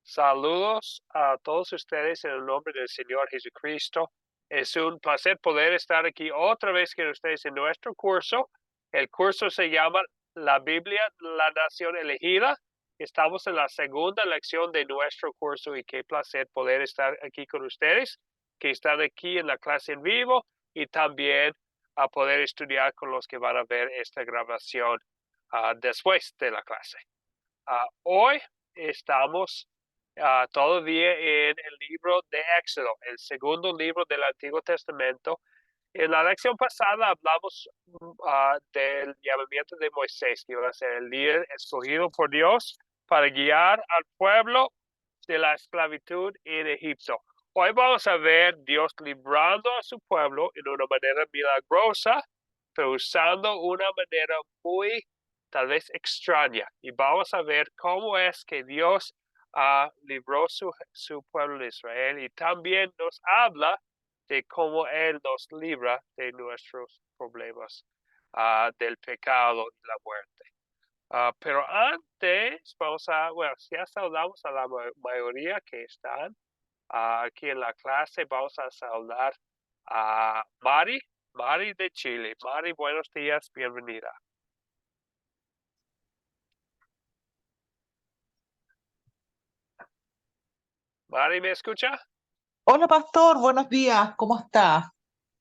Saludos a todos ustedes en el nombre del Señor Jesucristo. Es un placer poder estar aquí otra vez con ustedes en nuestro curso. El curso se llama La Biblia, la Nación Elegida. Estamos en la segunda lección de nuestro curso y qué placer poder estar aquí con ustedes, que están aquí en la clase en vivo y también a poder estudiar con los que van a ver esta grabación después de la clase. Hoy estamos todavía en el libro de Éxodo, el segundo libro del Antiguo Testamento. En la lección pasada hablamos del llamamiento de Moisés, que iba a ser el líder escogido por Dios para guiar al pueblo de la esclavitud en Egipto. Hoy vamos a ver Dios librando a su pueblo en una manera milagrosa, pero usando una manera muy tal vez extraña. Y vamos a ver cómo es que Dios libró su pueblo de Israel y también nos habla de cómo Él nos libra de nuestros problemas, del pecado y la muerte. Pero antes, ya saludamos a la mayoría que están aquí en la clase. Vamos a saludar a Mari de Chile. Mari, buenos días, bienvenida. Mari, ¿me escucha? Hola, pastor, buenos días, ¿cómo está?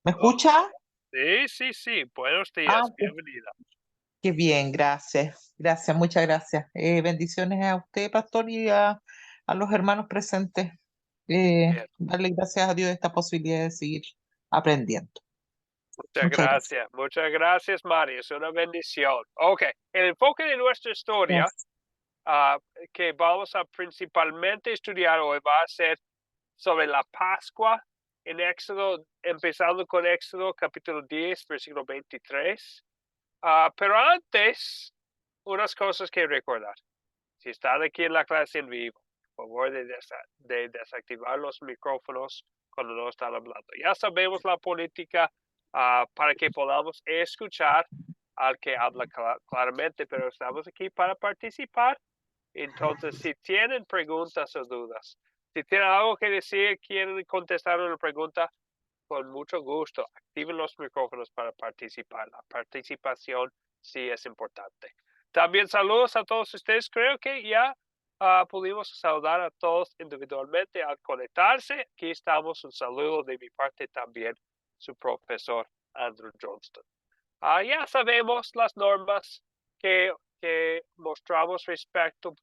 ¿Me Oh, escucha? sí, buenos Ah, días, bienvenida. qué bien, gracias, muchas gracias. Bendiciones a usted, pastor, y a los hermanos presentes. Bien, Darle gracias a Dios esta posibilidad de seguir aprendiendo. Muchas gracias. muchas gracias, Mari, es una bendición. Ok, el enfoque de nuestra historia Gracias. uh, que vamos a principalmente estudiar hoy va a ser sobre la Pascua en Éxodo, empezando con Éxodo capítulo 10, versículo 23. Pero antes, unas cosas que recordar. Si están aquí en la clase en vivo, por favor de desactivar los micrófonos cuando no están hablando. Ya sabemos la política para que podamos escuchar al que habla claramente, pero estamos aquí para participar. Entonces, si tienen preguntas o dudas, si tienen algo que decir, quieren contestar una pregunta, con mucho gusto, activen los micrófonos para participar. La participación sí es importante. También saludos a todos ustedes. Creo que ya pudimos saludar a todos individualmente al conectarse. Aquí estamos. Un saludo de mi parte también, su profesor Andrew Johnston. Ya sabemos las normas que mostramos respecto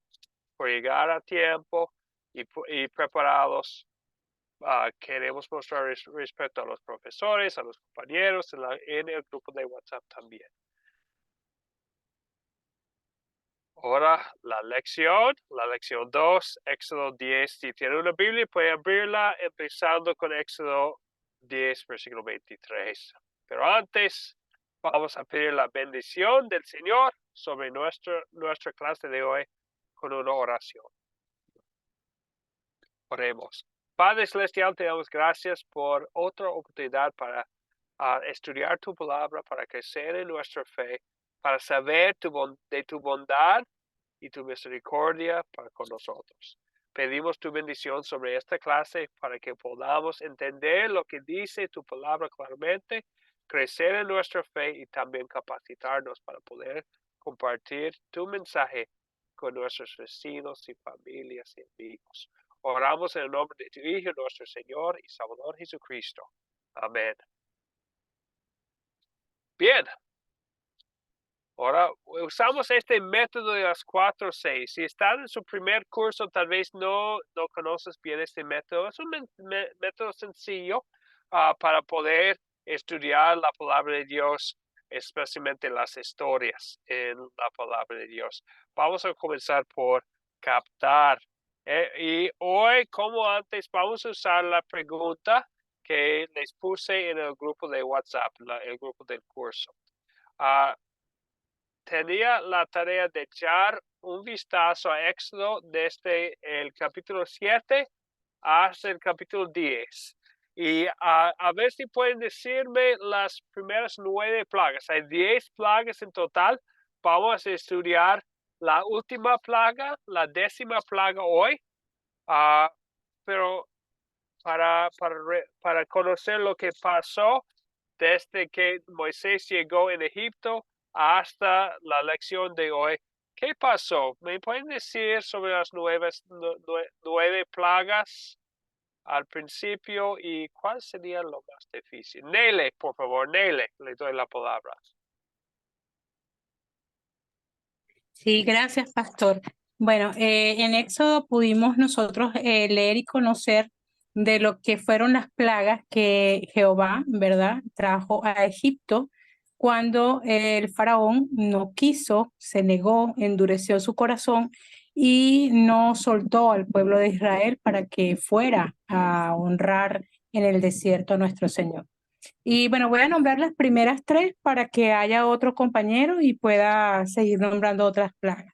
por llegar a tiempo y preparados. Queremos mostrar respeto a los profesores, a los compañeros en el grupo de WhatsApp también. Ahora la lección 2, Éxodo 10. Si tiene una Biblia, puede abrirla empezando con Éxodo 10, versículo 23. Pero antes, vamos a pedir la bendición del Señor sobre nuestra clase de hoy con una oración. Oremos. Padre Celestial, te damos gracias por otra oportunidad para estudiar tu palabra, para crecer en nuestra fe, para saber de tu bondad y tu misericordia para con nosotros. Pedimos tu bendición sobre esta clase para que podamos entender lo que dice tu palabra claramente, crecer en nuestra fe y también capacitarnos para poder compartir tu mensaje con nuestros vecinos y familias y amigos. Oramos en el nombre de tu Hijo, nuestro Señor y Salvador Jesucristo. Amén. Bien. Ahora usamos este método de las 4-6. Si estás en su primer curso, tal vez no conoces bien este método. Es un método sencillo para poder estudiar la palabra de Dios, especialmente las historias en la palabra de Dios. Vamos a comenzar por captar. Y hoy, como antes, vamos a usar la pregunta que les puse en el grupo de WhatsApp, el grupo del curso. Tenía la tarea de echar un vistazo a Éxodo desde el capítulo 7 hasta el capítulo 10. Y a ver si pueden decirme las primeras 9 plagas. Hay 10 plagas en total. Vamos a estudiar la última plaga, la 10ª plaga hoy. Pero para conocer lo que pasó desde que Moisés llegó en Egipto hasta la lección de hoy, ¿qué pasó? ¿Me pueden decir sobre las nueve plagas al principio y cuál sería lo más difícil? Nele, por favor, Nele, le doy la palabra. Sí, gracias, pastor. Bueno, en Éxodo pudimos nosotros leer y conocer de lo que fueron las plagas que Jehová, ¿verdad?, trajo a Egipto cuando el faraón no quiso, se negó, endureció su corazón y no soltó al pueblo de Israel para que fuera a honrar en el desierto a nuestro Señor. Y bueno, voy a nombrar las primeras tres para que haya otro compañero y pueda seguir nombrando otras plagas.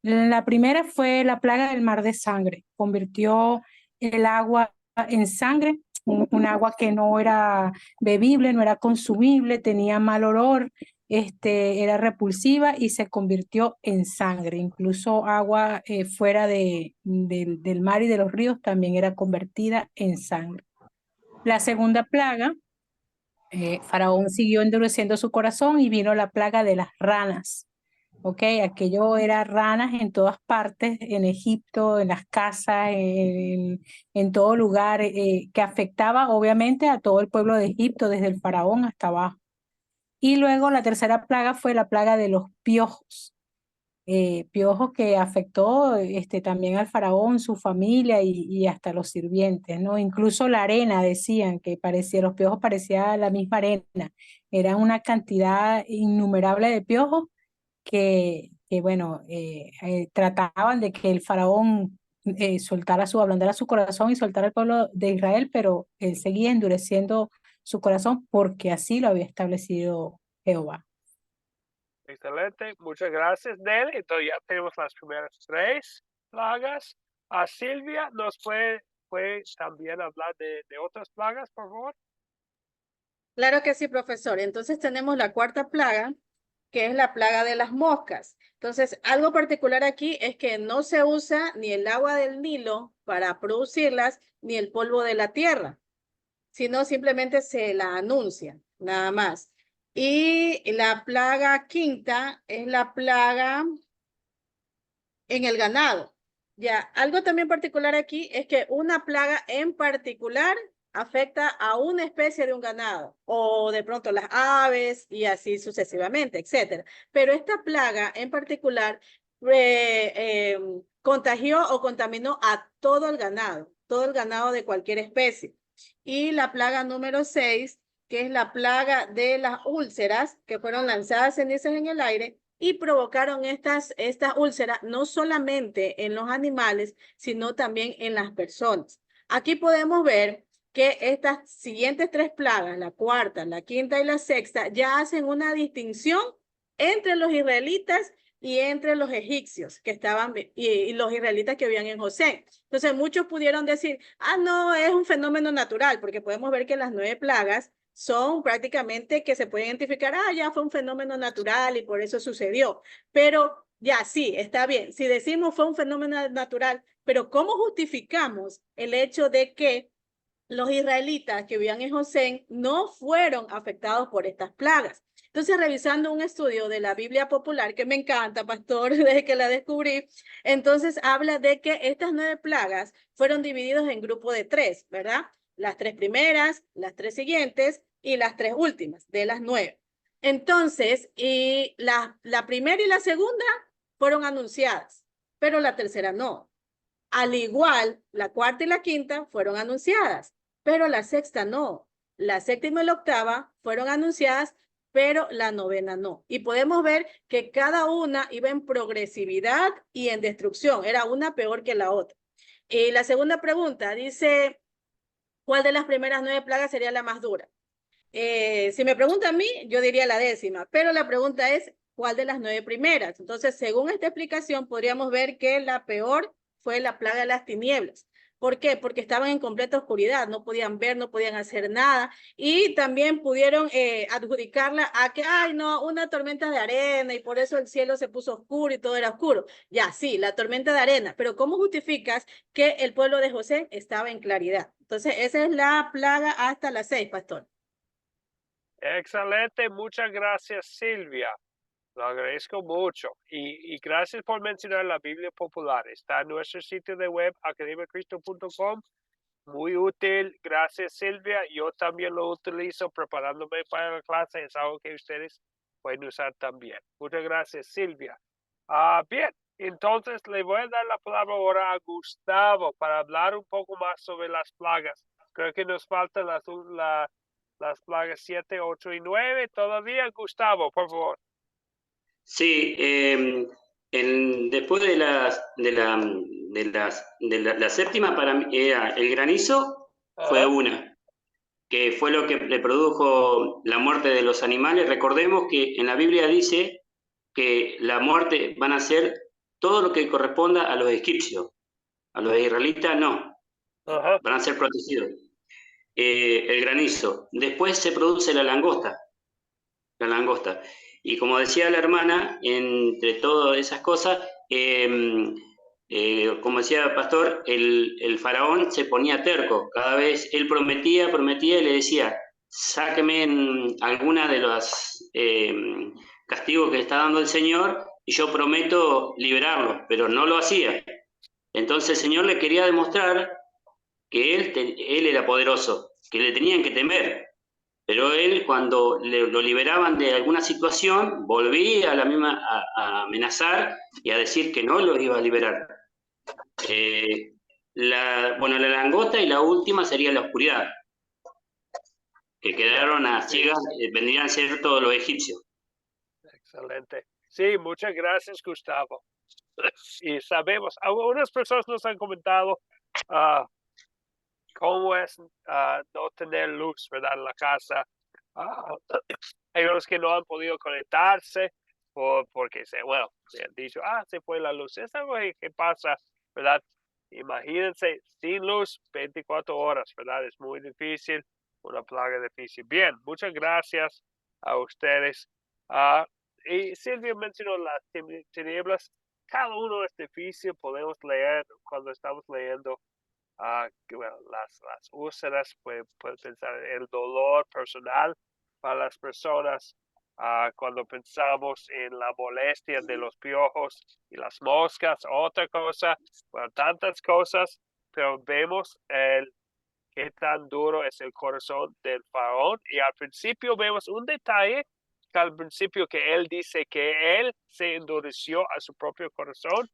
La primera fue la plaga del mar de sangre. Convirtió el agua en sangre, un agua que no era bebible, no era consumible, tenía mal olor, era repulsiva y se convirtió en sangre. Incluso agua fuera del mar y de los ríos también era convertida en sangre. La segunda plaga, Faraón siguió endureciendo su corazón y vino la plaga de las ranas. ¿Ok? Aquello era ranas en todas partes, en Egipto, en las casas, en todo lugar, que afectaba obviamente a todo el pueblo de Egipto, desde el faraón hasta abajo. Y luego la tercera plaga fue la plaga de los piojos. Piojos que afectó también al faraón, su familia y hasta los sirvientes, ¿no? Incluso la arena, decían que parecía, los piojos parecían la misma arena. Era una cantidad innumerable de piojos que bueno, trataban de que el faraón ablandara su corazón y soltara al pueblo de Israel, pero él seguía endureciendo su corazón porque así lo había establecido Jehová. Excelente, muchas gracias, Nele. Entonces ya tenemos las primeras tres plagas. Silvia, ¿nos puede también hablar de otras plagas, por favor? Claro que sí, profesor. Entonces tenemos la cuarta plaga, que es la plaga de las moscas. Entonces, algo particular aquí es que no se usa ni el agua del Nilo para producirlas, ni el polvo de la tierra, sino simplemente se la anuncia, nada más. Y la plaga quinta es la plaga en el ganado. Ya, algo también particular aquí es que una plaga en particular afecta a una especie de un ganado o de pronto las aves y así sucesivamente, etcétera. Pero esta plaga en particular contagió o contaminó a todo el ganado de cualquier especie. Y la plaga número 6, que es la plaga de las úlceras, que fueron lanzadas cenizas en el aire y provocaron estas úlceras no solamente en los animales, sino también en las personas. Aquí podemos ver que estas siguientes tres plagas, la cuarta, la quinta y la sexta, ya hacen una distinción entre los israelitas y entre los egipcios que estaban y los israelitas que vivían en José. Entonces muchos pudieron decir, no, es un fenómeno natural, porque podemos ver que las 9 plagas son prácticamente que se puede identificar, ya fue un fenómeno natural y por eso sucedió. Pero ya sí, está bien. Si decimos fue un fenómeno natural, pero ¿cómo justificamos el hecho de que los israelitas que vivían en José no fueron afectados por estas plagas? Entonces, revisando un estudio de la Biblia popular, que me encanta, pastor, desde que la descubrí, entonces habla de que estas 9 plagas fueron divididas en grupos de 3, ¿verdad? Las 3 primeras, las 3 siguientes y las 3 últimas de las 9. Entonces, y la primera y la segunda fueron anunciadas, pero la tercera no. Al igual, la cuarta y la quinta fueron anunciadas, pero la sexta no. La séptima y la octava fueron anunciadas, pero la novena no. Y podemos ver que cada una iba en progresividad y en destrucción. Era una peor que la otra. Y la segunda pregunta dice, ¿cuál de las primeras 9 plagas sería la más dura? Si me pregunta a mí, yo diría la 10ª, pero la pregunta es, ¿cuál de las 9 primeras? Entonces, según esta explicación, podríamos ver que la peor fue la plaga de las tinieblas, ¿Por qué? Porque estaban en completa oscuridad, no podían ver, no podían hacer nada, y también pudieron adjudicarla a que, ay, no, una tormenta de arena, y por eso el cielo se puso oscuro y todo era oscuro. Ya, sí, la tormenta de arena, pero ¿cómo justificas que el pueblo de José estaba en claridad? Entonces, esa es la plaga hasta las 6, pastor. Excelente, muchas gracias, Silvia. Lo agradezco mucho. Y gracias por mencionar la Biblia Popular. Está en nuestro sitio de web, academiacristo.com. Muy útil. Gracias, Silvia. Yo también lo utilizo preparándome para la clase. Es algo que ustedes pueden usar también. Muchas gracias, Silvia. Bien, entonces le voy a dar la palabra ahora a Gustavo para hablar un poco más sobre las plagas. Creo que nos faltan las plagas 7, 8 y 9 todavía. Gustavo, por favor. Sí, después de la séptima, para mí era el granizo, fue una, que fue lo que le produjo la muerte de los animales. Recordemos que en la Biblia dice que la muerte van a ser todo lo que corresponda a los egipcios, a los israelitas no, van a ser protegidos. El granizo. Después se produce la langosta. Y como decía la hermana, entre todas esas cosas, como decía el pastor, el faraón se ponía terco. Cada vez él prometía y le decía, sáqueme alguna de los castigos que está dando el Señor y yo prometo liberarlo, pero no lo hacía. Entonces el Señor le quería demostrar que él era poderoso, que le tenían que temer. Pero él, cuando lo liberaban de alguna situación, volvía a amenazar y a decir que no lo iba a liberar. La langosta, y la última sería la oscuridad, que quedaron a ciegas, vendrían a ser todos los egipcios. Excelente. Sí, muchas gracias, Gustavo. Y sabemos, algunas personas nos han comentado cómo es no tener luz, ¿verdad? En la casa. Hay unos que no han podido conectarse porque se han dicho, se fue la luz. Es algo que pasa, ¿verdad? Imagínense, sin luz, 24 horas, ¿verdad? Es muy difícil, una plaga difícil. Bien, muchas gracias a ustedes. Y Silvia mencionó las tinieblas. Cada uno es difícil, podemos leer cuando estamos leyendo las úlceras, puede pensar en el dolor personal para las personas, cuando pensamos en la molestia de los piojos y las moscas, otra cosa, tantas cosas, pero vemos qué tan duro es el corazón del faraón, y al principio vemos un detalle, que al principio que él dice que él se endureció a su propio corazón.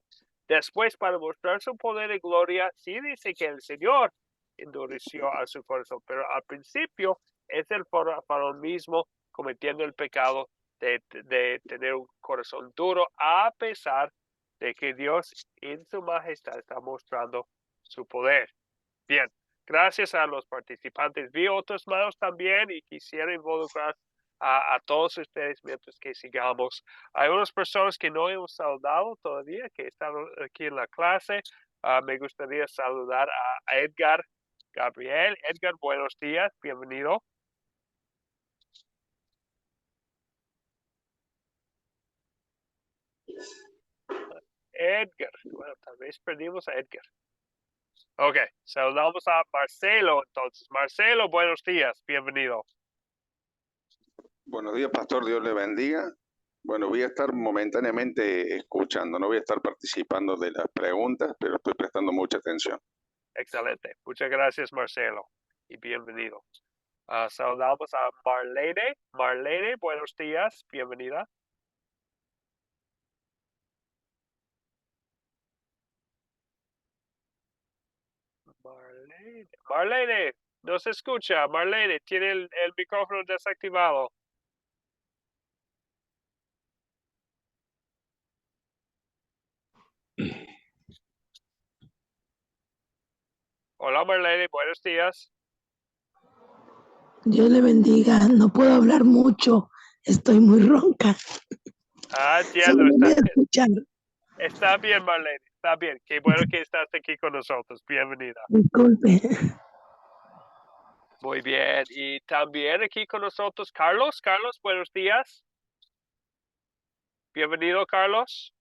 Después, para mostrar su poder y gloria, sí dice que el Señor endureció a su corazón, pero al principio es el faraón mismo cometiendo el pecado de tener un corazón duro, a pesar de que Dios en su majestad está mostrando su poder. Bien, gracias a los participantes. Vi otros manos también y quisiera involucrar a todos ustedes mientras que sigamos. Hay unas personas que no hemos saludado todavía, que están aquí en la clase. Me gustaría saludar a Edgar Gabriel. Edgar, buenos días, bienvenido. Edgar, bueno, tal vez perdimos a Edgar. Ok, saludamos a Marcelo entonces. Marcelo, buenos días, bienvenido. Buenos días, pastor, Dios le bendiga. Bueno, voy a estar momentáneamente escuchando, no voy a estar participando de las preguntas, pero estoy prestando mucha atención. Excelente, muchas gracias, Marcelo, y bienvenido. Saludamos a Marlene. Marlene, buenos días, bienvenida. Marlene, no se escucha. Marlene, tiene el micrófono desactivado. Hola, Marlene, buenos días. Dios le bendiga. No puedo hablar mucho, estoy muy ronca. Entiendo. Solo voy a escuchar. Está bien, Marlene, está bien. Qué bueno que estás aquí con nosotros. Bienvenida. Disculpe. Muy bien. Y también aquí con nosotros Carlos. Carlos, buenos días. Bienvenido, Carlos.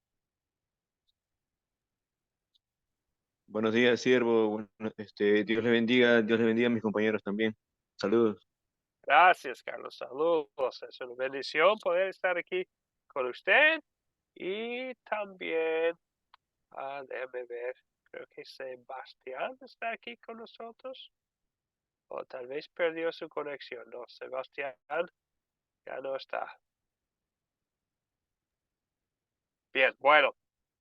Buenos días, siervo. Bueno, Dios le bendiga a mis compañeros también. Saludos. Gracias, Carlos. Saludos. Es una bendición poder estar aquí con usted. Y también, déjeme ver, creo que Sebastián está aquí con nosotros. O tal vez perdió su conexión. No, Sebastián ya no está. Bien, bueno,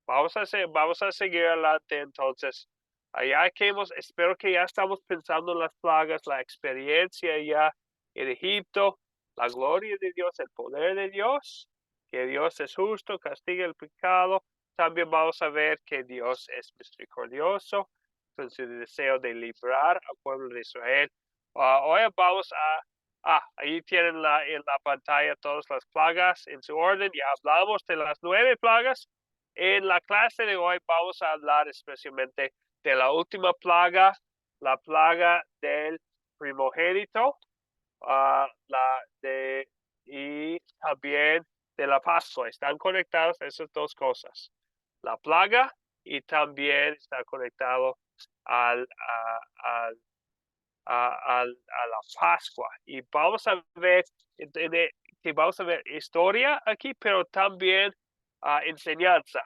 vamos a seguir adelante entonces. Allá que espero que ya estamos pensando en las plagas, la experiencia ya en Egipto, la gloria de Dios, el poder de Dios, que Dios es justo, castiga el pecado. También vamos a ver que Dios es misericordioso, con su deseo de librar al pueblo de Israel. Hoy vamos ahí tienen en la pantalla todas las plagas en su orden. Ya hablamos de las 9 plagas. En la clase de hoy vamos a hablar especialmente de la última plaga, la plaga del primogénito, y también de la Pascua. Están conectadas esas dos cosas. La plaga y también está conectado a la Pascua. Y vamos a ver que vamos a ver historia aquí, pero también enseñanza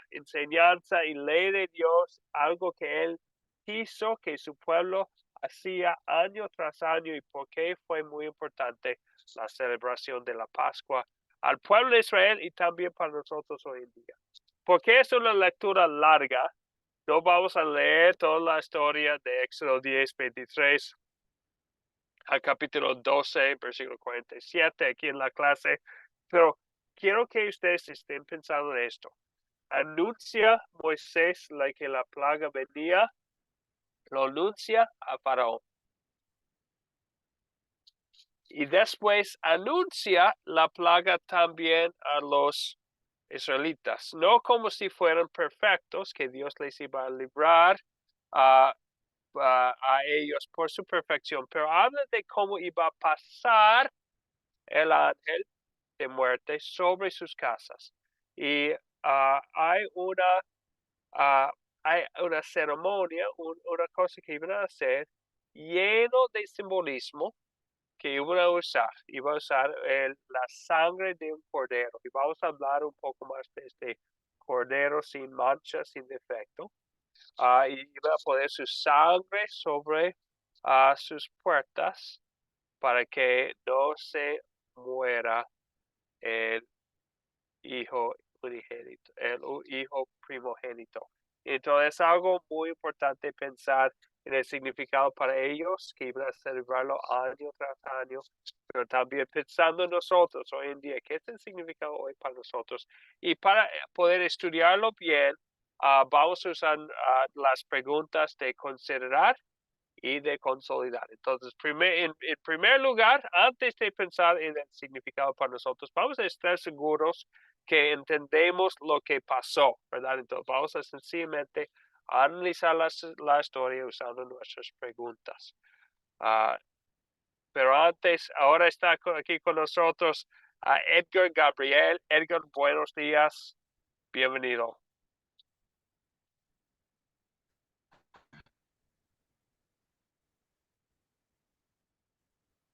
y ley de Dios, algo que Él quiso que su pueblo hacía año tras año y por qué fue muy importante la celebración de la Pascua al pueblo de Israel y también para nosotros hoy en día. Porque es una lectura larga, no vamos a leer toda la historia de Éxodo 10, 23 al capítulo 12, versículo 47 aquí en la clase, pero quiero que ustedes estén pensando en esto. Anuncia Moisés que la plaga venía, lo anuncia a Faraón. Y después anuncia la plaga también a los israelitas, no como si fueran perfectos, que Dios les iba a librar a ellos por su perfección, pero habla de cómo iba a pasar el ángel de muerte sobre sus casas. Y hay una ceremonia, una cosa que iban a hacer lleno de simbolismo que iban a usar. Iba a usar la sangre de un cordero. Y vamos a hablar un poco más de este cordero sin mancha, sin defecto. Y iba a poner su sangre sobre sus puertas para que no se muera el hijo unigénito, el hijo primogénito. Entonces es algo muy importante pensar en el significado para ellos, que iban a celebrarlo año tras año, pero también pensando en nosotros hoy en día, ¿qué es el significado hoy para nosotros? Y para poder estudiarlo bien, vamos a usar las preguntas de considerar y de consolidar. Entonces, en primer lugar, antes de pensar en el significado para nosotros, vamos a estar seguros que entendemos lo que pasó, ¿verdad? Entonces, vamos a sencillamente analizar la historia usando nuestras preguntas. Pero antes, ahora está aquí con nosotros Edgar Gabriel. Edgar, buenos días. Bienvenido.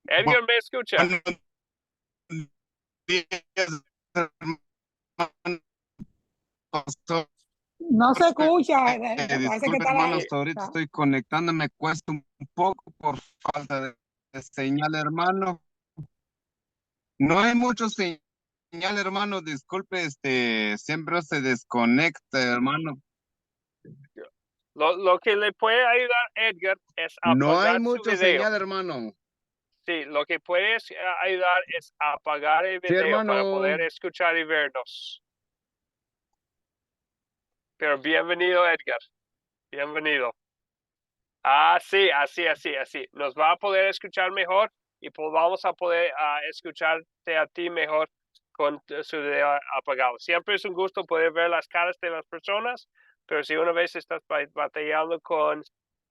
Edgar, ¿me escucha? Buenos días, hermano. No se escucha, parece que Disculpe, está hermanos, ahí. ahorita estoy conectando, me cuesta un poco por falta de señal, hermano. No hay mucho señal, hermano, disculpe, siempre se desconecta, hermano. Lo que le puede ayudar Edgar es No hay apagar su mucho video. señal, hermano. Sí, lo que puede ayudar es apagar el Sí, video para hermano. poder escuchar y vernos. Pero bienvenido, Edgar. Bienvenido. Sí, así. Nos va a poder escuchar mejor y pues vamos a poder escucharte a ti mejor con su video apagado. Siempre es un gusto poder ver las caras de las personas, pero si una vez estás batallando con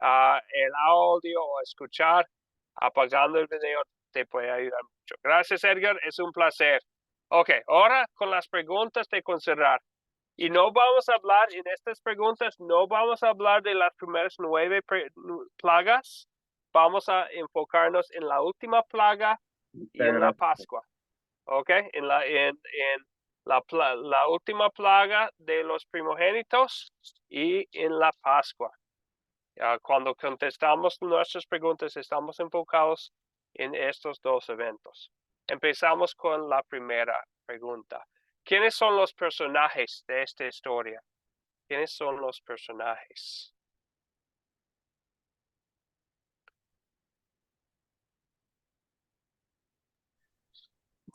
el audio o escuchar, apagando el video te puede ayudar mucho. Gracias, Edgar, es un placer. Ok, ahora con las preguntas de considerar. Y no vamos a hablar, en estas preguntas, no vamos a hablar de las primeras 9 plagas. Vamos a enfocarnos en la última plaga y en la Pascua. ¿Ok? En la última plaga de los primogénitos y en la Pascua. Cuando contestamos nuestras preguntas, estamos enfocados en estos dos eventos. Empezamos con la primera pregunta. ¿Quiénes son los personajes de esta historia? ¿Quiénes son los personajes?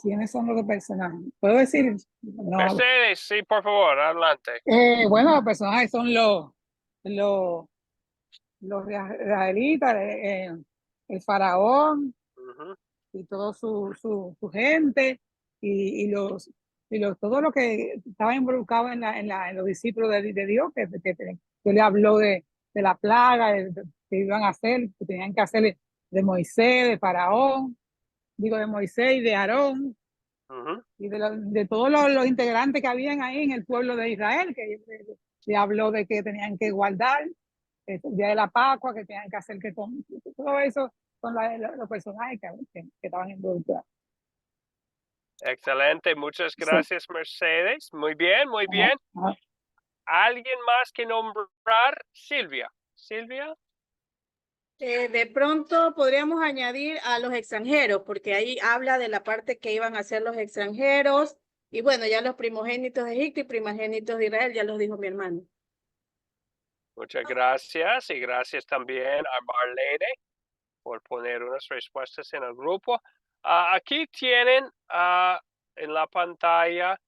¿Quiénes son los personajes? ¿Puedo decir? No. Mercedes, sí, por favor, adelante. Bueno, los personajes son los israelitas, el faraón y todo su gente y todo lo que estaba involucrado en los discípulos de Dios, que le habló de la plaga, que iban a hacer, que tenían que hacer de Moisés, de Faraón, de Moisés y de Aarón, y de todos los integrantes que habían ahí en el pueblo de Israel, que le habló de que tenían que guardar el día de la Pascua, que tenían que hacer que con todo eso son los personajes que estaban involucrados. Excelente, muchas gracias, sí. Mercedes. Muy bien, muy bien. ¿Alguien más que nombrar? Silvia. Silvia. De pronto podríamos añadir a los extranjeros, porque ahí habla de la parte que iban a hacer los extranjeros. Y bueno, ya los primogénitos de Egipto y primogénitos de Israel, ya los dijo mi hermano. Muchas gracias y gracias también a Marlene por poner unas respuestas en el grupo. Aquí tienen en la pantalla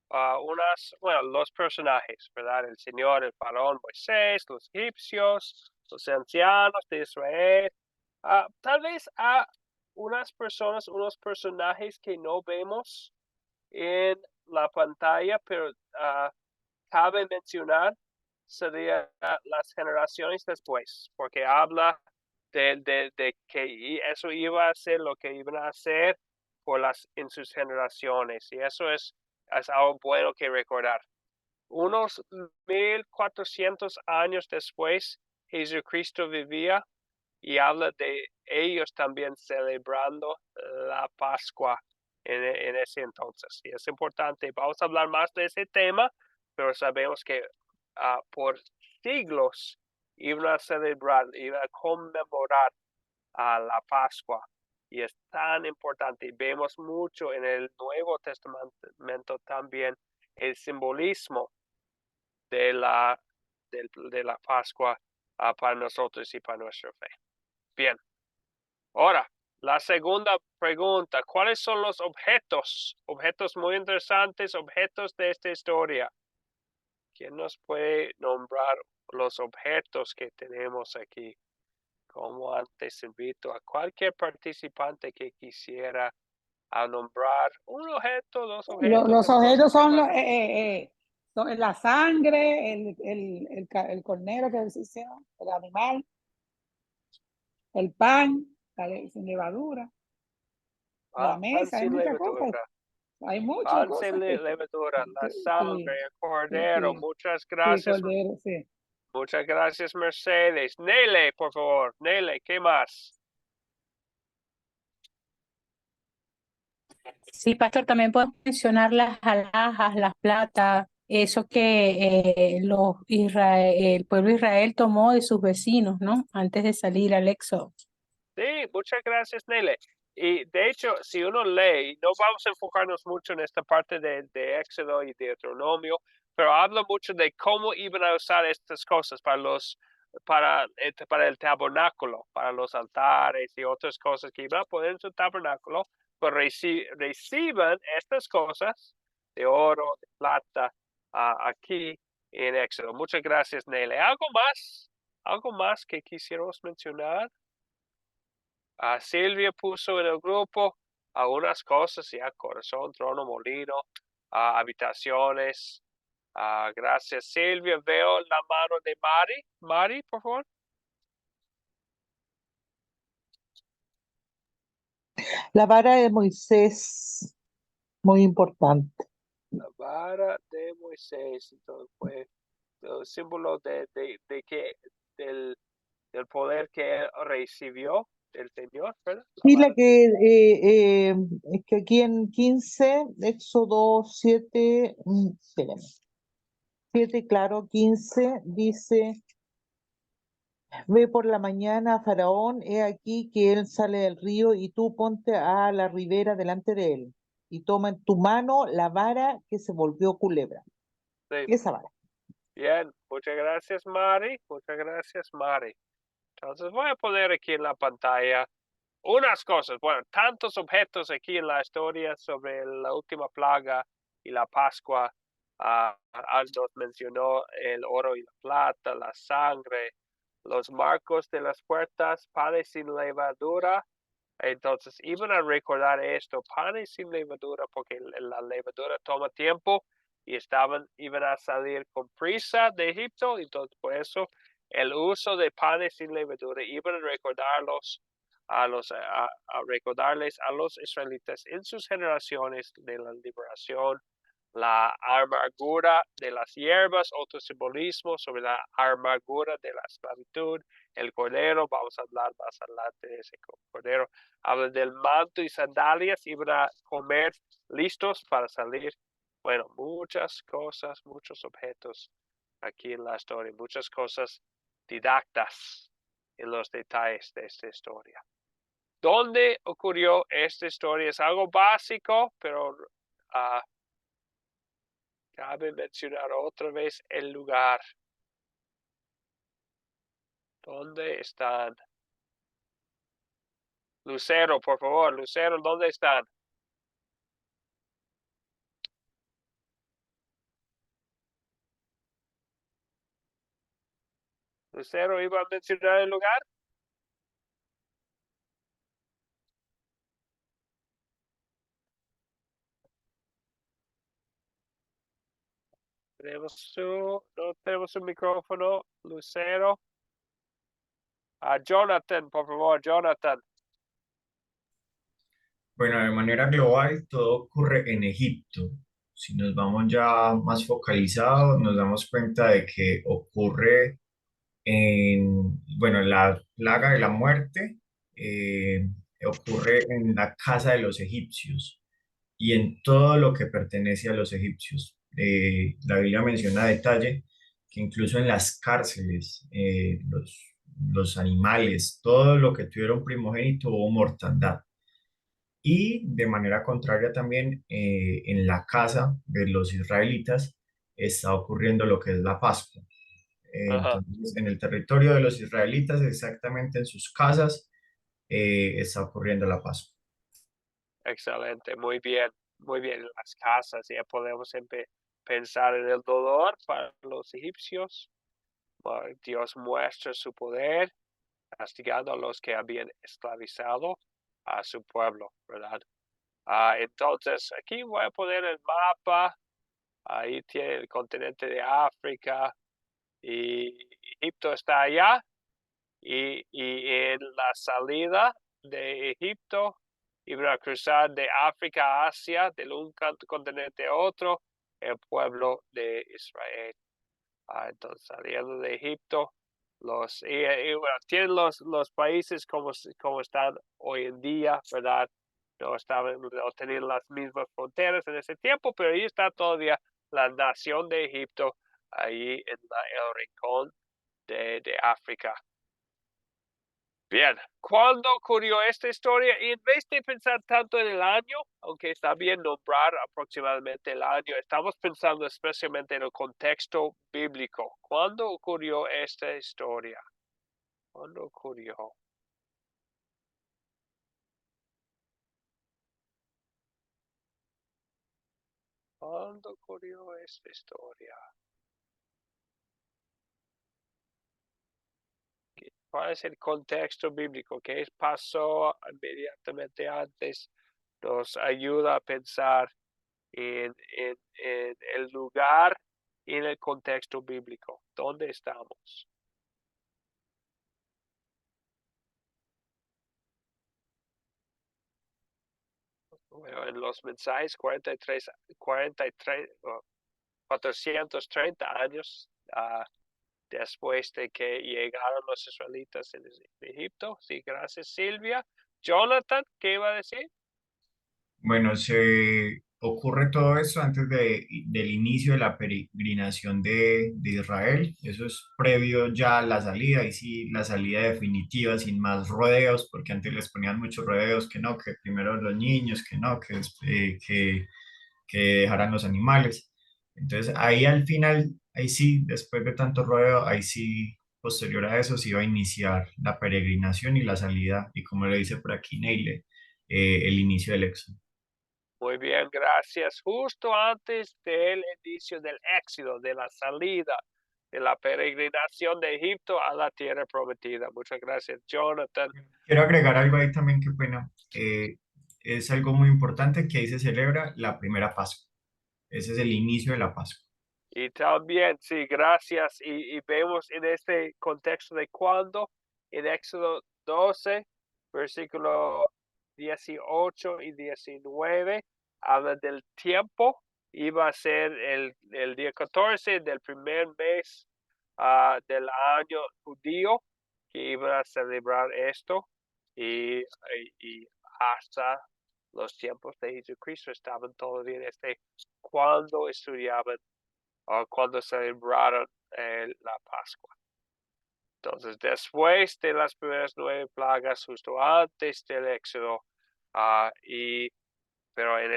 los personajes, ¿verdad? El Señor, el faraón Moisés, los egipcios, los ancianos de Israel. Tal vez a unas personas, unos personajes que no vemos en la pantalla, pero cabe mencionar, serían las generaciones después, porque habla de que eso iba a ser lo que iban a hacer en sus generaciones, y eso es algo bueno que recordar. Unos 1400 años después, Jesucristo vivía y habla de ellos también celebrando la Pascua en ese entonces. Y es importante, vamos a hablar más de ese tema, pero sabemos que por siglos iban a celebrar, iban a conmemorar la Pascua. Y es tan importante. Vemos mucho en el Nuevo Testamento también el simbolismo de la Pascua para nosotros y para nuestra fe. Bien. Ahora, la segunda pregunta. ¿Cuáles son los objetos? Objetos muy interesantes, objetos de esta historia. ¿Quién nos puede nombrar los objetos que tenemos aquí? Como antes invito a cualquier participante que quisiera nombrar un objeto, dos objetos. Los objetos son la sangre, el cornero que decía, el animal, el pan, sin levadura, la mesa, hay muchas cosas. Hay muchas cosas. Pan sin levadura, la sangre, el cordero. Muchas gracias. Cordero, sí. Muchas gracias, Mercedes. Nele, por favor. Nele, ¿qué más? Sí, pastor, también podemos mencionar las alhajas, las plata, eso que el pueblo de Israel tomó de sus vecinos, ¿no? Antes de salir al Éxodo. Sí, muchas gracias, Nele. Y de hecho, si uno lee, no vamos a enfocarnos mucho en esta parte de Éxodo y de Deuteronomio, pero habla mucho de cómo iban a usar estas cosas para el tabernáculo, para los altares y otras cosas que iban a poner en su tabernáculo, pero reciben estas cosas de oro, de plata, aquí en Éxodo. Muchas gracias, Nele. ¿Algo más que quisiéramos mencionar? Silvia puso en el grupo algunas cosas, ya corazón, trono, molino, habitaciones, Gracias, Silvia. Veo la mano de Mari. Mari, por favor. La vara de Moisés, muy importante. La vara de Moisés. Entonces, fue el símbolo de que del poder que él recibió del Señor, ¿verdad? Sí, la que es que aquí en 15, Éxodo 7, espérenme. 7, claro, 15, dice, ve por la mañana a Faraón, he aquí que él sale del río y tú ponte a la ribera delante de él y toma en tu mano la vara que se volvió culebra. Sí. Esa vara. Bien, muchas gracias, Mari. Muchas gracias, Mari. Entonces voy a poner aquí en la pantalla unas cosas. Bueno, tantos objetos aquí en la historia sobre la última plaga y la Pascua. Aldo mencionó el oro y la plata, la sangre, los marcos de las puertas, panes sin levadura. Entonces iban a recordar esto, panes sin levadura, porque la levadura toma tiempo y iban a salir con prisa de Egipto. Entonces por eso el uso de panes sin levadura iban a recordarlos a recordarles a los israelitas en sus generaciones de la liberación, la amargura de las hierbas, otro simbolismo sobre la amargura de la esclavitud, el cordero, vamos a hablar más adelante de ese cordero, habla del manto y sandalias, iban a comer listos para salir. Bueno, muchas cosas, muchos objetos aquí en la historia, muchas cosas didactas en los detalles de esta historia. ¿Dónde ocurrió esta historia? Es algo básico, pero cabe mencionar otra vez el lugar. ¿Dónde están? Lucero, por favor, Lucero, ¿dónde están? Lucero, ¿iba a mencionar el lugar? No tenemos un micrófono, Lucero. Jonathan, por favor, Jonathan. Bueno, de manera global, todo ocurre en Egipto. Si nos vamos ya más focalizados, nos damos cuenta de que ocurre bueno, la plaga de la muerte ocurre en la casa de los egipcios y en todo lo que pertenece a los egipcios. La Biblia menciona a detalle que incluso en las cárceles, los animales, todo lo que tuvieron primogénito hubo mortandad. Y de manera contraria también en la casa de los israelitas está ocurriendo lo que es la Pascua. Entonces, en el territorio de los israelitas, exactamente en sus casas, está ocurriendo la Pascua. Excelente, muy bien, muy bien. En las casas ya podemos pensar en el dolor para los egipcios. Dios muestra su poder, castigando a los que habían esclavizado a su pueblo, ¿verdad? Entonces, aquí voy a poner el mapa. Ahí tiene el continente de África y Egipto está allá. Y en la salida de Egipto iban a cruzar de África a Asia, de un continente a otro, el pueblo de Israel. Entonces, saliendo de Egipto, tienen los países como están hoy en día, ¿verdad? No tenían las mismas fronteras en ese tiempo, pero ahí está todavía la nación de Egipto, ahí en el rincón de África. Bien, ¿cuándo ocurrió esta historia? Y en vez de pensar tanto en el año, aunque está bien nombrar aproximadamente el año, estamos pensando especialmente en el contexto bíblico. ¿Cuándo ocurrió esta historia? ¿Cuándo ocurrió? ¿Cuándo ocurrió esta historia? ¿Cuál es el contexto bíblico? ¿Qué pasó inmediatamente antes? Nos ayuda a pensar en el lugar en el contexto bíblico. ¿Dónde estamos? Bueno, en los mensajes 430 años después de que llegaron los israelitas en Egipto. Sí, gracias, Silvia. Jonathan, ¿qué iba a decir? Bueno, se ocurre todo esto antes del inicio de la peregrinación de Israel. Eso es previo ya a la salida, y sí, la salida definitiva, sin más rodeos, porque antes les ponían muchos rodeos, que no, que primero los niños, que no, que dejaran los animales. Entonces, ahí al final, ahí sí, después de tanto rodeo, ahí sí, posterior a eso, se iba a iniciar la peregrinación y la salida, y como le dice por aquí Neile, el inicio del éxodo. Muy bien, gracias. Justo antes del inicio del éxodo, de la salida, de la peregrinación de Egipto a la tierra prometida. Muchas gracias, Jonathan. Quiero agregar algo ahí también que, bueno, es algo muy importante, que ahí se celebra la primera Pascua. Ese es el inicio de la Pascua. Y también, sí, gracias. Y vemos en este contexto de cuando, en Éxodo 12, versículo 18 y 19, habla del tiempo. Iba a ser el día 14 del primer mes del año judío que iba a celebrar esto. Y hasta los tiempos de Jesucristo estaban todavía cuando estudiaban cuando celebraron la Pascua. Entonces, después de las primeras 9 plagas, justo antes del Éxodo, pero en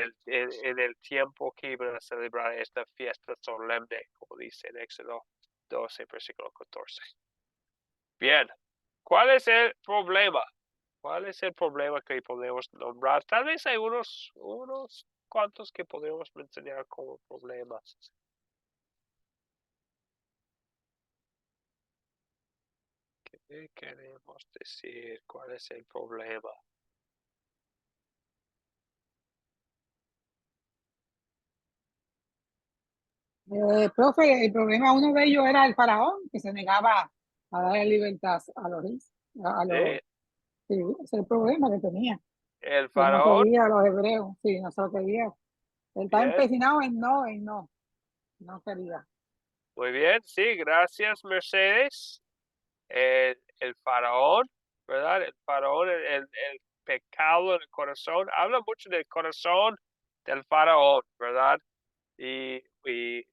el tiempo que iban a celebrar esta fiesta solemne, como dice en Éxodo 12, versículo 14. Bien, ¿cuál es el problema? ¿Cuál es el problema que podemos nombrar? Tal vez hay unos cuantos que podemos mencionar como problemas. ¿Qué queremos decir? ¿Cuál es el problema? Profe, el problema, uno de ellos era el faraón, que se negaba a darle libertad a los sí, ese es el problema que tenía. El Que no faraón, quería a los hebreos, sí, no se lo quería. Él estaba bien, empecinado en no quería. muy bien, sí, gracias, Mercedes. El faraón, ¿verdad? El faraón, el pecado en el corazón, habla mucho del corazón del faraón, ¿verdad? Y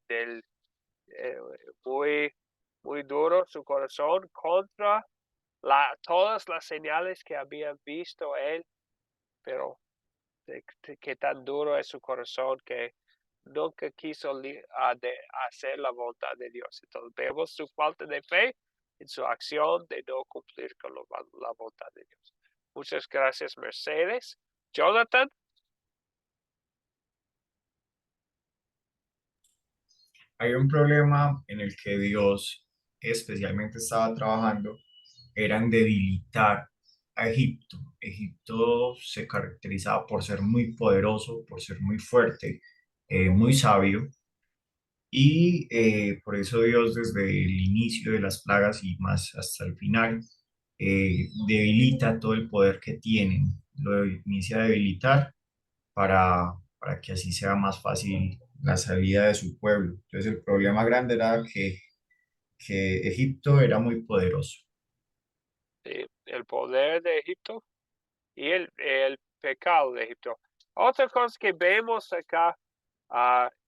del muy duro su corazón contra todas las señales que había visto él, pero qué tan duro es su corazón que nunca quiso hacer la voluntad de Dios. Entonces vemos su falta de fe en su acción de no cumplir con la voluntad de Dios. Muchas gracias, Mercedes. Jonathan. Hay un problema en el que Dios especialmente estaba trabajando, era en debilitar a Egipto. Egipto se caracterizaba por ser muy poderoso, por ser muy fuerte, muy sabio, y por eso Dios desde el inicio de las plagas y más hasta el final debilita todo el poder que tienen, lo inicia a debilitar para que así sea más fácil la salida de su pueblo. Entonces el problema grande era que Egipto era muy poderoso. El poder de Egipto y el pecado de Egipto. Otra cosa que vemos acá,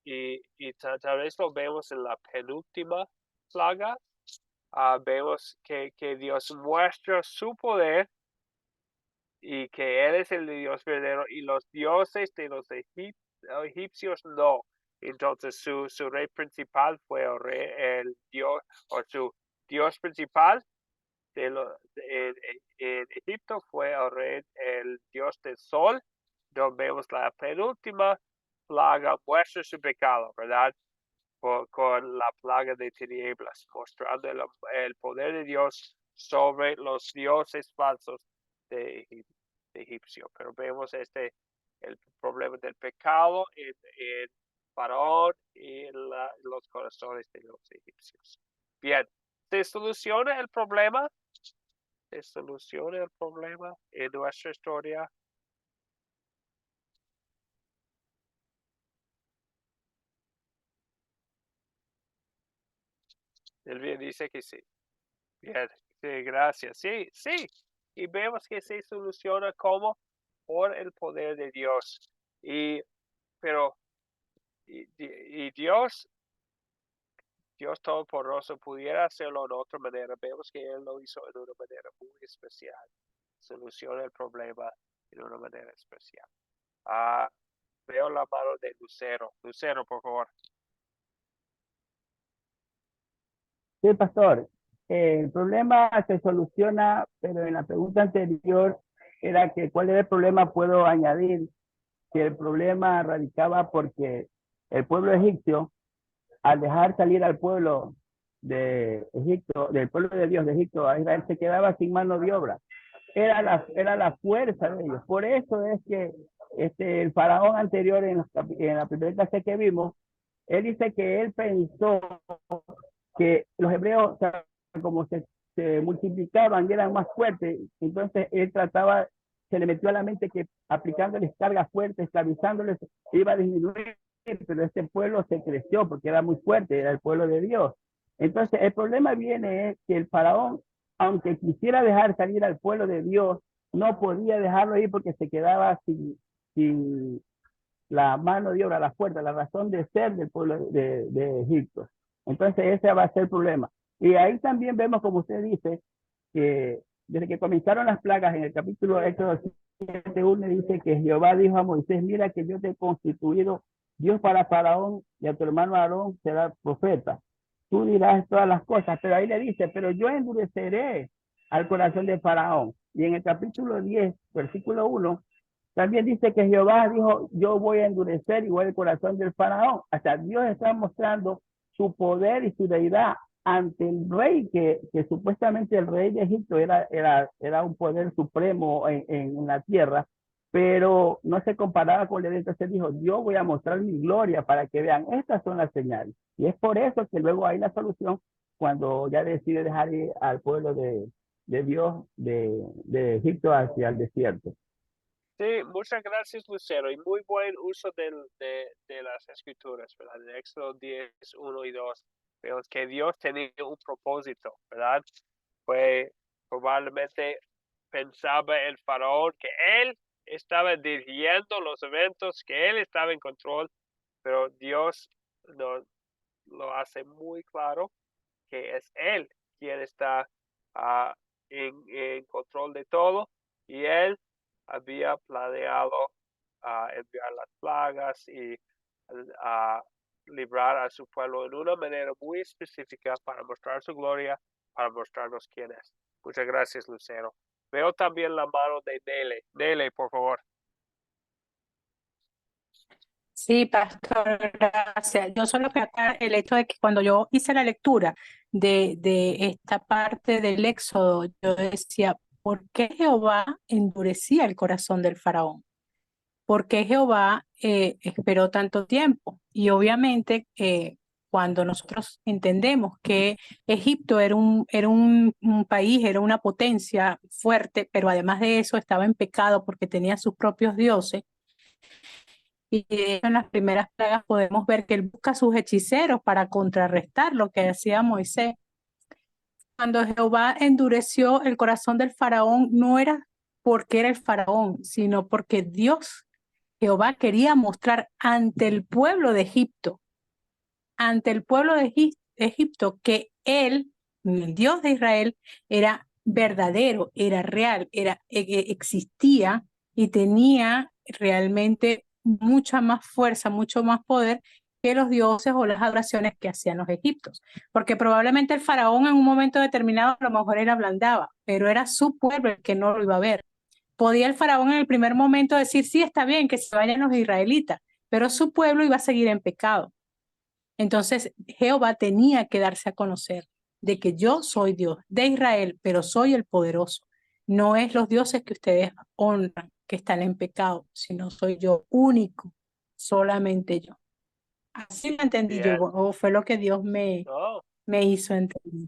y tal vez lo vemos en la penúltima plaga, vemos que Dios muestra su poder y que Él es el Dios verdadero y los dioses de los egipcios no. Entonces su rey principal fue el dios, o su dios principal en Egipto fue el dios del sol. Donde vemos la penúltima plaga muestra su pecado, ¿verdad? Con la plaga de tinieblas, mostrando el poder de Dios sobre los dioses falsos de Egipcio. Pero vemos el problema del pecado en faraón y los corazones de los egipcios. Bien, ¿se soluciona el problema? ¿Se soluciona el problema en nuestra historia? Elvia dice que sí. Bien, sí, gracias. Sí, sí. Y vemos que se soluciona como por el poder de Dios. Pero Dios Todopoderoso pudiera hacerlo de otra manera. Vemos que Él lo hizo de una manera muy especial. Soluciona el problema de una manera especial. Veo la mano de Lucero. Lucero, por favor. Sí, pastor. El problema se soluciona, pero en la pregunta anterior era que cuál era el problema, puedo añadir que el problema radicaba porque el pueblo egipcio, al dejar salir al pueblo de Egipto, del pueblo de Dios de Egipto a Israel, se quedaba sin mano de obra. Era la fuerza de ellos. Por eso es que el faraón anterior en la primera clase que vimos, él dice que él pensó que los hebreos, o sea, como se multiplicaban y eran más fuertes, entonces él se le metió a la mente que aplicándoles cargas fuertes, esclavizándoles, iba a disminuir, pero este pueblo se creció porque era muy fuerte, era el pueblo de Dios. Entonces el problema viene es que el faraón, aunque quisiera dejar salir al pueblo de Dios, no podía dejarlo ir porque se quedaba sin la mano de obra, la fuerza, la razón de ser del pueblo de Egipto. Entonces ese va a ser el problema. Y ahí también vemos, como usted dice, que desde que comenzaron las plagas en el capítulo Éxodo 7:1 dice que Jehová dijo a Moisés, mira que yo te he constituido Dios para Faraón y a tu hermano Aarón será profeta. Tú dirás todas las cosas, pero ahí le dice, pero yo endureceré al corazón de Faraón. Y en el capítulo 10, versículo 1, también dice que Jehová dijo, yo voy a endurecer igual el corazón del faraón. Hasta Dios está mostrando su poder y su deidad ante el rey, que supuestamente el rey de Egipto era un poder supremo en la tierra, pero no se comparaba con él. Entonces dijo, yo voy a mostrar mi gloria para que vean, estas son las señales. Y es por eso que luego hay la solución cuando ya decide dejar ir al pueblo de Dios de Egipto hacia el desierto. Sí, muchas gracias, Lucero, y muy buen uso de las escrituras, ¿verdad? En Éxodo 10, 1 y 2, vemos que Dios tenía un propósito, ¿verdad? Probablemente pensaba el faraón que él estaba dirigiendo los eventos, que él estaba en control, pero Dios lo hace muy claro que es él quien está en control de todo, y él había planeado enviar las plagas y librar a su pueblo en una manera muy específica para mostrar su gloria, para mostrarnos quién es. Muchas gracias, Lucero. Veo también la mano de Nele. Nele, por favor. Sí, pastor, gracias. Yo solo que acá el hecho de que cuando yo hice la lectura de esta parte del Éxodo, yo decía, ¿por qué Jehová endurecía el corazón del faraón? ¿Por qué Jehová esperó tanto tiempo? Y obviamente cuando nosotros entendemos que Egipto era un país, era una potencia fuerte, pero además de eso estaba en pecado porque tenía sus propios dioses. Y de hecho en las primeras plagas podemos ver que él busca sus hechiceros para contrarrestar lo que hacía Moisés. Cuando Jehová endureció el corazón del faraón, no era porque era el faraón, sino porque Jehová quería mostrar ante el pueblo de Egipto, Egipto, que él, el Dios de Israel, era verdadero, era real, existía y tenía realmente mucha más fuerza, mucho más poder que los dioses o las adoraciones que hacían los egipcios. Porque probablemente el faraón en un momento determinado a lo mejor él ablandaba, pero era su pueblo el que no lo iba a ver. Podía el faraón en el primer momento decir, sí, está bien que se vayan los israelitas, pero su pueblo iba a seguir en pecado. Entonces Jehová tenía que darse a conocer de que yo soy Dios de Israel, pero soy el poderoso. No es los dioses que ustedes honran, que están en pecado, sino soy yo único, solamente yo. Así lo entendí yo, Bien. o fue lo que Dios me No, hizo entender.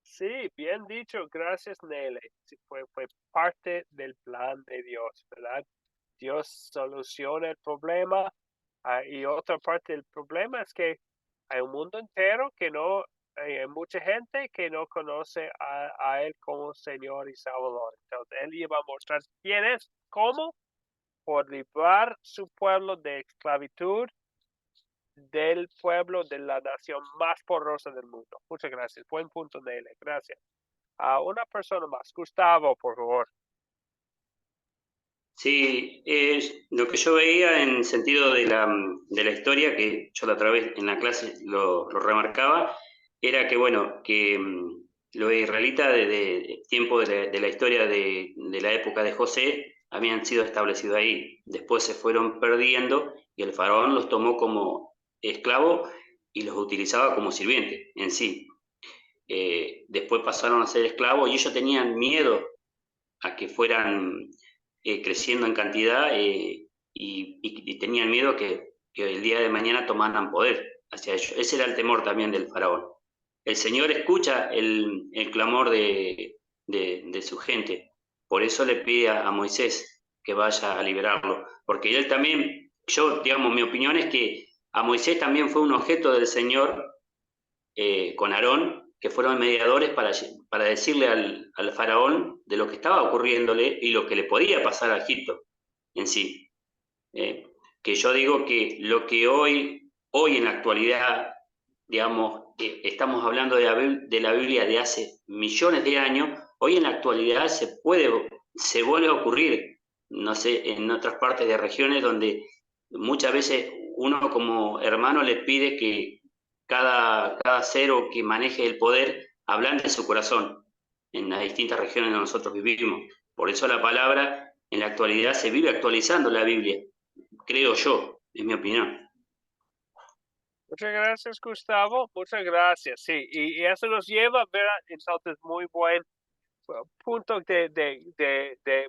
sí, bien dicho. Gracias, Nele. Sí, fue parte del plan de Dios, ¿verdad? Dios soluciona el problema. Y otra parte del problema es que hay un mundo entero que no, hay mucha gente que no conoce a Él como Señor y Salvador. Entonces, Él iba a mostrar quién es, cómo, por librar su pueblo de esclavitud del pueblo de la nación más poderosa del mundo. Muchas gracias. Buen punto, Nele. Gracias. A una persona más. Gustavo, por favor. Sí, lo que yo veía en sentido de la historia, que yo la otra vez en la clase lo remarcaba, era que, bueno, que los israelitas de tiempo de la historia de la época de José habían sido establecidos ahí. Después se fueron perdiendo y el faraón los tomó como esclavos y los utilizaba como sirvientes en sí. Después pasaron a ser esclavos y ellos tenían miedo a que fueran creciendo en cantidad y tenían miedo que el día de mañana tomaran poder hacia ellos. Ese era el temor también del faraón. El Señor escucha el clamor de su gente, por eso le pide a Moisés que vaya a liberarlo, porque él también, yo, digamos, mi opinión es que a Moisés también fue un objeto del Señor con Aarón, que fueron mediadores para decirle al faraón de lo que estaba ocurriéndole y lo que le podía pasar a Egipto en sí. Que yo digo que lo que hoy en la actualidad, digamos, estamos hablando de la Biblia de hace millones de años, hoy en la actualidad se vuelve a ocurrir, no sé, en otras partes de regiones donde muchas veces uno como hermano le pide que cada ser o que maneje el poder ablande su corazón en las distintas regiones donde nosotros vivimos. Por eso la palabra en la actualidad se vive actualizando la Biblia, creo yo, es mi opinión. Muchas gracias, Gustavo. Muchas gracias. Sí, y eso nos lleva a ver entonces muy buen punto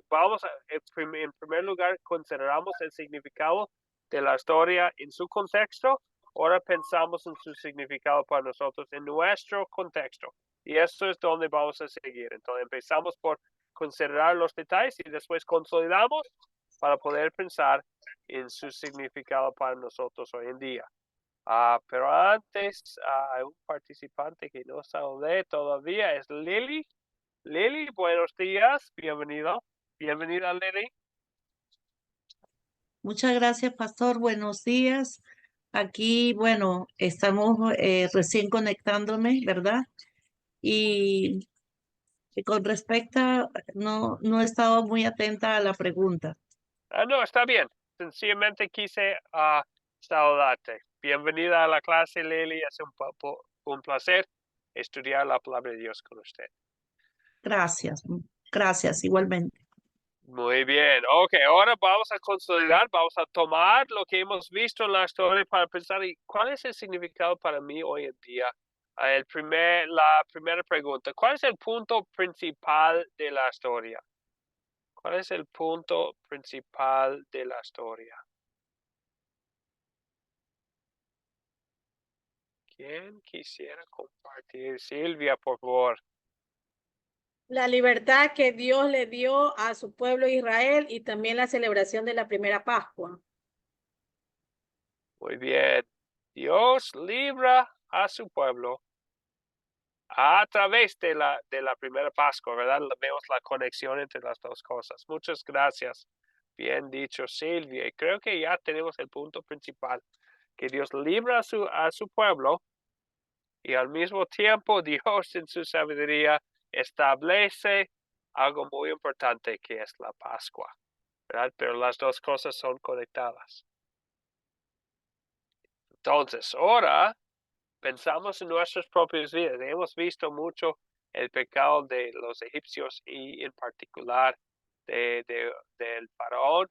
vamos a, en primer lugar, consideramos el significado de la historia en su contexto. Ahora pensamos en su significado para nosotros en nuestro contexto. Y eso es donde vamos a seguir. Entonces empezamos por considerar los detalles y después consolidamos para poder pensar en su significado para nosotros hoy en día. Pero antes, hay un participante que no saludé todavía, es Lili. Lili, buenos días, bienvenido. Bienvenida, Lili. Muchas gracias, pastor. Buenos días. Aquí, bueno, estamos recién conectándome, ¿verdad? Y con respecto, no he estado muy atenta a la pregunta. No, está bien. Sencillamente quise saludarte. Bienvenida a la clase, Lili. Es un placer estudiar la palabra de Dios con usted. Gracias, igualmente. Muy bien. Ok, ahora vamos a consolidar, vamos a tomar lo que hemos visto en la historia para pensar, ¿y cuál es el significado para mí hoy en día? La primera pregunta, ¿cuál es el punto principal de la historia? ¿Cuál es el punto principal de la historia? ¿Quién quisiera compartir? Silvia, por favor. La libertad que Dios le dio a su pueblo Israel y también la celebración de la primera Pascua. Muy bien. Dios libra a su pueblo a través de la primera Pascua, ¿verdad? Vemos la conexión entre las dos cosas. Muchas gracias. Bien dicho, Silvia. Y creo que ya tenemos el punto principal, que Dios libra a su pueblo y al mismo tiempo Dios en su sabiduría establece algo muy importante que es la Pascua, ¿verdad? Pero las dos cosas son conectadas. Entonces, ahora pensamos en nuestras propias vidas. Hemos visto mucho el pecado de los egipcios y en particular del faraón,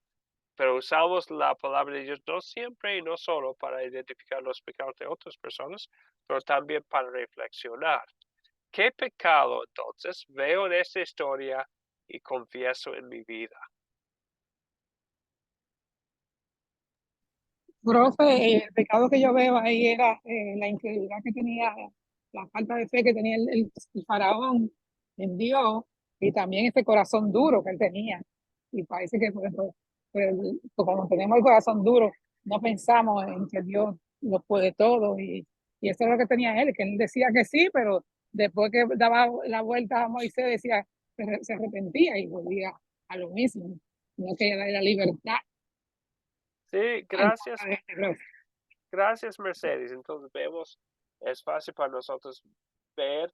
pero usamos la palabra de Dios no siempre y no solo para identificar los pecados de otras personas, pero también para reflexionar. ¿Qué pecado entonces veo en esta historia y confieso en mi vida? Profe, el pecado que yo veo ahí era la incredulidad que tenía, la falta de fe que tenía el faraón en Dios y también ese corazón duro que él tenía. Y parece que como tenemos el corazón duro, no pensamos en que Dios lo puede todo. Y eso es lo que tenía él, que él decía que sí, pero después que daba la vuelta a Moisés decía, se arrepentía y volvía a lo mismo. No que la libertad. Sí, gracias. Gracias, Mercedes. Entonces vemos, es fácil para nosotros ver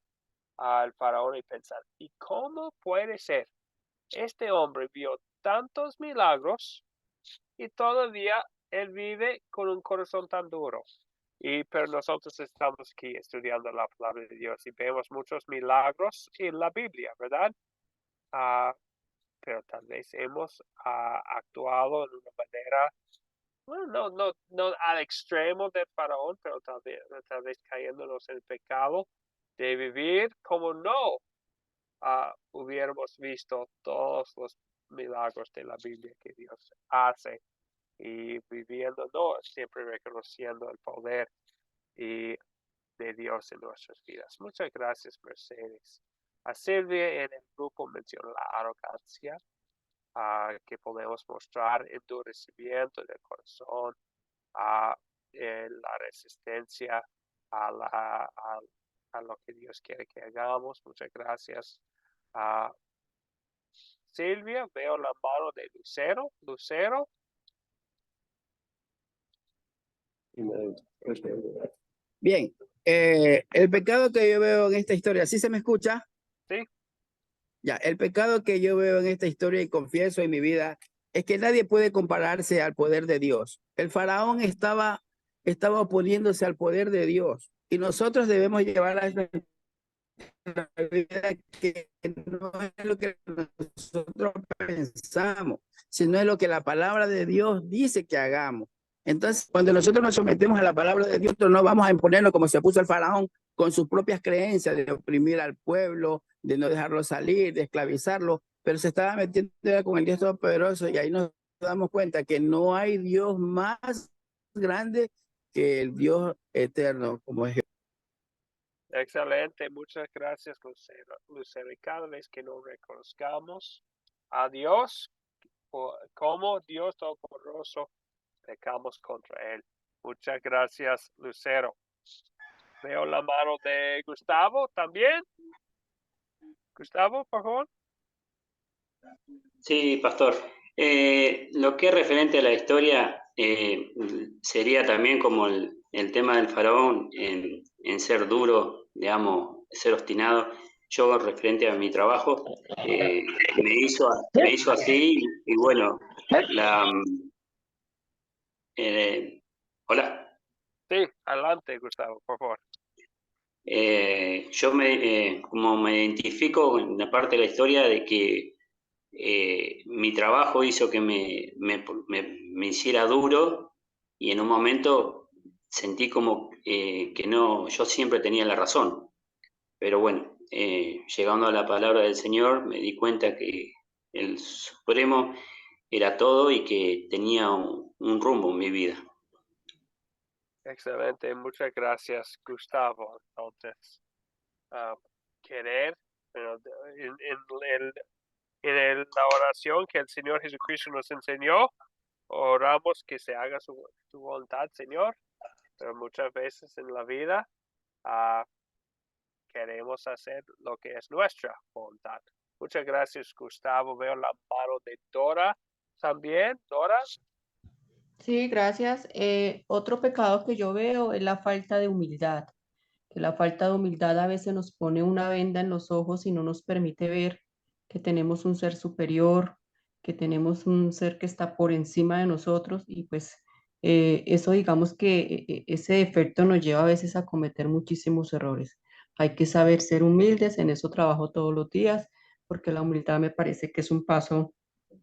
al faraón y pensar, ¿y cómo puede ser? Este hombre vio tantos milagros y todavía él vive con un corazón tan duro. Pero nosotros estamos aquí estudiando la palabra de Dios y vemos muchos milagros en la Biblia, ¿verdad? Pero tal vez hemos actuado de una manera, bueno, no al extremo del faraón, pero tal vez cayéndonos en el pecado de vivir como no hubiéramos visto todos los milagros de la Biblia que Dios hace y viviendo, no siempre reconociendo el poder y de Dios en nuestras vidas. Muchas gracias, Mercedes. A Silvia en el grupo mencionó la arrogancia que podemos mostrar, endurecimiento del corazón, la resistencia a lo que Dios quiere que hagamos. Muchas gracias. Silvia, veo la mano de Lucero. Lucero. Bien, el pecado que yo veo en esta historia, ¿sí se me escucha? Sí. Ya, el pecado que yo veo en esta historia y confieso en mi vida es que nadie puede compararse al poder de Dios. El faraón estaba oponiéndose al poder de Dios y nosotros debemos llevar a la vida que no es lo que nosotros pensamos, sino es lo que la palabra de Dios dice que hagamos. Entonces, cuando nosotros nos sometemos a la palabra de Dios, no vamos a imponernos como se puso el faraón con sus propias creencias de oprimir al pueblo, de no dejarlo salir, de esclavizarlo, pero se estaba metiendo con el Dios Todopoderoso y ahí nos damos cuenta que no hay Dios más grande que el Dios eterno, como es Jehová. Excelente, muchas gracias, Lucero. Y cada vez que nos reconozcamos a Dios como Dios Todopoderoso, pecamos contra Él. Muchas gracias, Lucero. Veo la mano de Gustavo también. Gustavo, por favor. Sí, pastor. Lo que es referente a la historia sería también como el tema del faraón en ser duro, digamos, ser obstinado. Yo referente a mi trabajo me hizo así y bueno, hola. Sí, adelante, Gustavo, por favor. Yo como me identifico en la parte de la historia de que mi trabajo hizo que me hiciera duro y en un momento sentí como que no, yo siempre tenía la razón. Pero bueno, llegando a la palabra del Señor me di cuenta que el Supremo era todo y que tenía un rumbo en mi vida. Excelente, muchas gracias, Gustavo. Entonces, querer, pero la oración que el Señor Jesucristo nos enseñó, oramos que se haga su voluntad, Señor, pero muchas veces en la vida queremos hacer lo que es nuestra voluntad. Muchas gracias, Gustavo. Veo la mano de Dora también. Dora. Sí, gracias. Otro pecado que yo veo es la falta de humildad, que la falta de humildad a veces nos pone una venda en los ojos y no nos permite ver que tenemos un ser superior, que tenemos un ser que está por encima de nosotros y pues eso digamos que ese defecto nos lleva a veces a cometer muchísimos errores. Hay que saber ser humildes, en eso trabajo todos los días, porque la humildad me parece que es un paso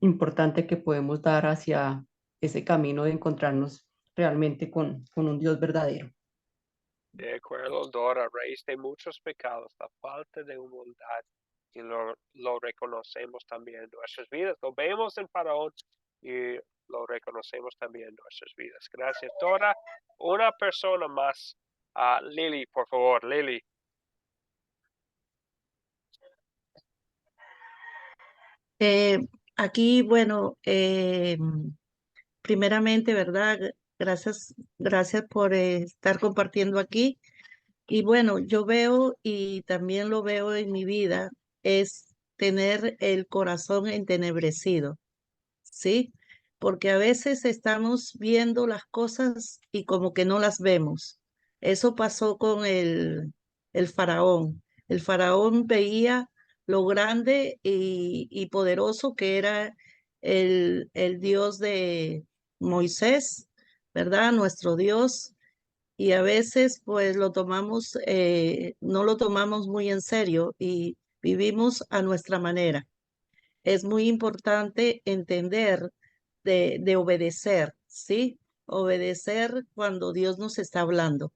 importante que podemos dar hacia ese camino de encontrarnos realmente con un Dios verdadero. De acuerdo, Dora, raíz de muchos pecados, la falta de humildad, y lo reconocemos también en nuestras vidas. Lo vemos en Faraón, y lo reconocemos también en nuestras vidas. Gracias, Dora. Una persona más. Lily, por favor, Lily. Aquí, bueno, primeramente, ¿verdad? Gracias por estar compartiendo aquí. Y bueno, yo veo y también lo veo en mi vida, es tener el corazón entenebrecido, ¿sí? Porque a veces estamos viendo las cosas y como que no las vemos. Eso pasó con el faraón. El faraón veía lo grande y poderoso que era el Dios de Moisés, ¿verdad? Nuestro Dios. Y a veces pues no lo tomamos muy en serio y vivimos a nuestra manera. Es muy importante entender de obedecer, ¿sí? Obedecer cuando Dios nos está hablando.